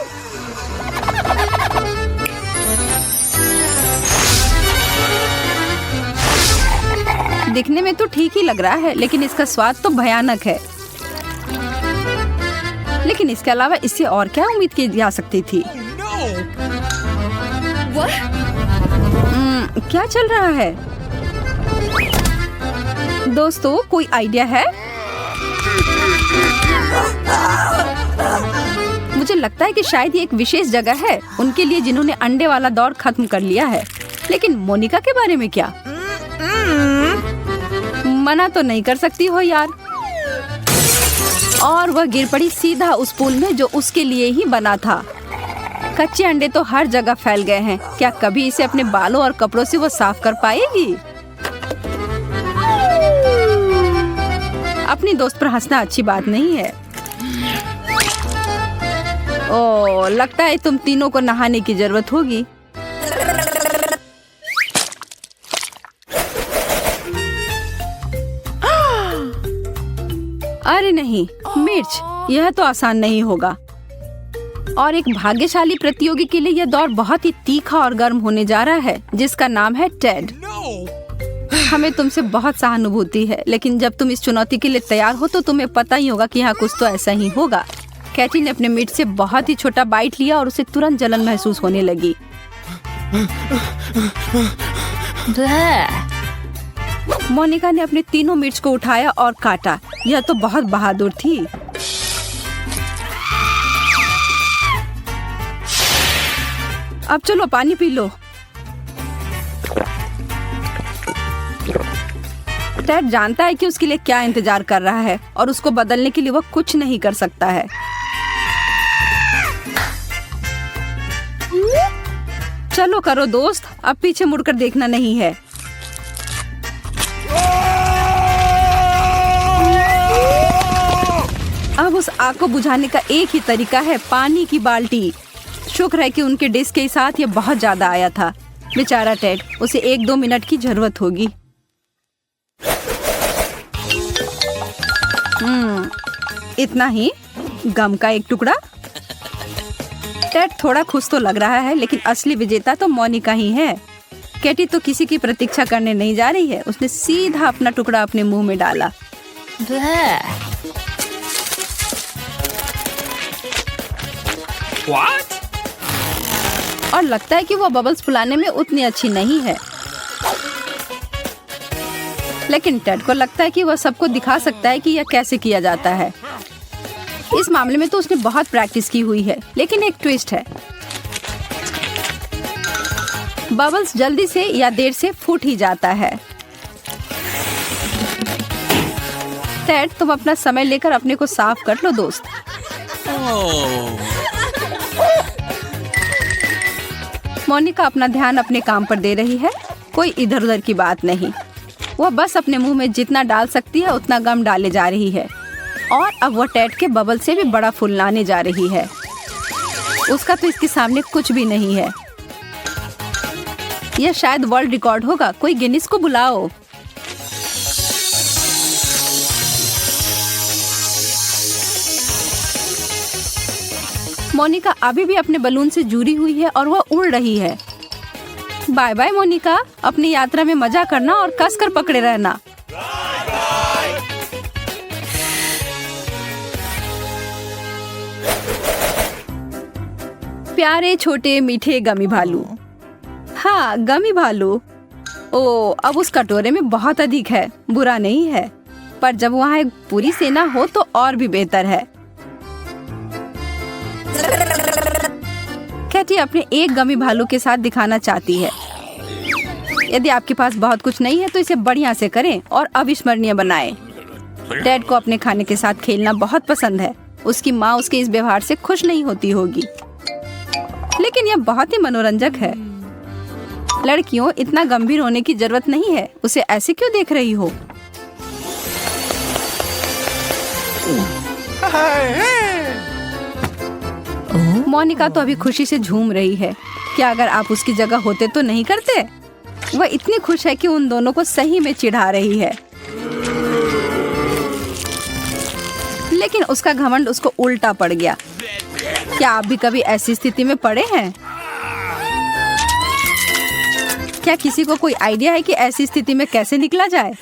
दिखने में तो ठीक ही लग रहा है, लेकिन इसका स्वाद तो भयानक है। लेकिन इसके अलावा इससे और क्या उम्मीद की जा सकती थी? क्या चल रहा है? दोस्तों, कोई आइडिया है? मुझे लगता है कि शायद ये एक विशेष जगह है उनके लिए जिन्होंने अंडे वाला दौर खत्म कर लिया है। लेकिन मोनिका के बारे में क्या? मना तो नहीं कर सकती हो यार। और वह गिर पड़ी सीधा उस पूल में जो उसके लिए ही बना था। कच्चे अंडे तो हर जगह फैल गए हैं। क्या कभी इसे अपने बालों और कपड़ों से वो साफ कर पाएगी? अपनी दोस्त पर हंसना अच्छी बात नहीं है। ओह, लगता है तुम तीनों को नहाने की जरूरत होगी। अरे नहीं, मिर्च, यह तो आसान नहीं होगा। और एक भाग्यशाली प्रतियोगी के लिए यह दौर बहुत ही तीखा और गर्म होने जा रहा है, जिसका नाम है टेड। हमें तुमसे बहुत सहानुभूति है, लेकिन जब तुम इस चुनौती के लिए तैयार हो तो तुम्हें पता ही होगा कि यहाँ कुछ तो ऐसा ही होगा। कैटी ने अपने मीट से बहुत ही छोटा बाइट लिया और उसे तुरंत जलन महसूस होने लगी। मोनिका ने अपने तीनों मिर्च को उठाया और काटा। यह तो बहुत बहादुर थी। अब चलो पानी पी लो। टेड जानता है कि उसके लिए क्या इंतजार कर रहा है और उसको बदलने के लिए वह कुछ नहीं कर सकता है। चलो करो दोस्त, अब पीछे मुड़कर देखना नहीं है। अब उस आग को बुझाने का एक ही तरीका है, पानी की बाल्टी। शुक्र है कि उनके डिश के साथ ये बहुत ज्यादा आया था। बेचारा टेड, उसे 1-2 मिनट की जरूरत होगी। इतना ही? गम का एक टुकड़ा? टेड थोड़ा खुश तो लग रहा है, लेकिन असली विजेता तो मोनिका ही है। कैटी तो किसी की प्रतीक्षा करने नहीं जा रही है। उसने सीधा अपना टुकड़ा अपने मुंह में डाला। What? और लगता है कि वो बबल्स फुलाने में उतनी अच्छी नहीं है। लेकिन टेड को लगता है कि वह सबको दिखा सकता है कि यह कैसे किया जाता है। इस मामले में तो उसने बहुत प्रैक्टिस की हुई है, लेकिन एक ट्विस्ट है। बबल्स जल्दी से या देर से फूट ही जाता है। टेड, तुम अपना समय लेकर अपने को साफ कर लो दोस्त। मोनिका अपना ध्यान अपने काम पर दे रही है, कोई इधर उधर की बात नहीं। वह बस अपने मुंह में जितना डाल सकती है उतना गम डाले जा रही है और अब वह टेड के बबल से भी बड़ा फुलाने जा रही है। उसका तो इसके सामने कुछ भी नहीं है। यह शायद वर्ल्ड रिकॉर्ड होगा, कोई गिनीज को बुलाओ। मोनिका अभी भी अपने बलून से जुड़ी हुई है और वह उड़ रही है। बाय बाय मोनिका, अपनी यात्रा में मजा करना और कसकर पकड़े रहना। प्यारे छोटे मीठे गमी भालू। हाँ, गमी भालू। ओ, अब उस कटोरे में बहुत अधिक है, बुरा नहीं है, पर जब वहाँ एक पूरी सेना हो तो और भी बेहतर है। कैटी अपने एक गमी भालू के साथ दिखाना चाहती है। यदि आपके पास बहुत कुछ नहीं है तो इसे बढ़िया से करें और अविस्मरणीय बनाएं। टेड को अपने खाने के साथ खेलना बहुत पसंद है। उसकी माँ उसके इस व्यवहार से खुश नहीं होती होगी, लेकिन यह बहुत ही मनोरंजक है। लड़कियों, इतना गंभीर होने की जरूरत नहीं है। उसे ऐसे क्यों देख रही हो? मोनिका तो अभी खुशी से झूम रही है। क्या अगर आप उसकी जगह होते तो नहीं करते? वह इतनी खुश है कि उन दोनों को सही में चिढ़ा रही है, लेकिन उसका घमंड उसको उल्टा पड़ गया। क्या आप भी कभी ऐसी स्थिति में पड़े हैं? क्या किसी को कोई आइडिया है कि ऐसी स्थिति में कैसे निकला जाए?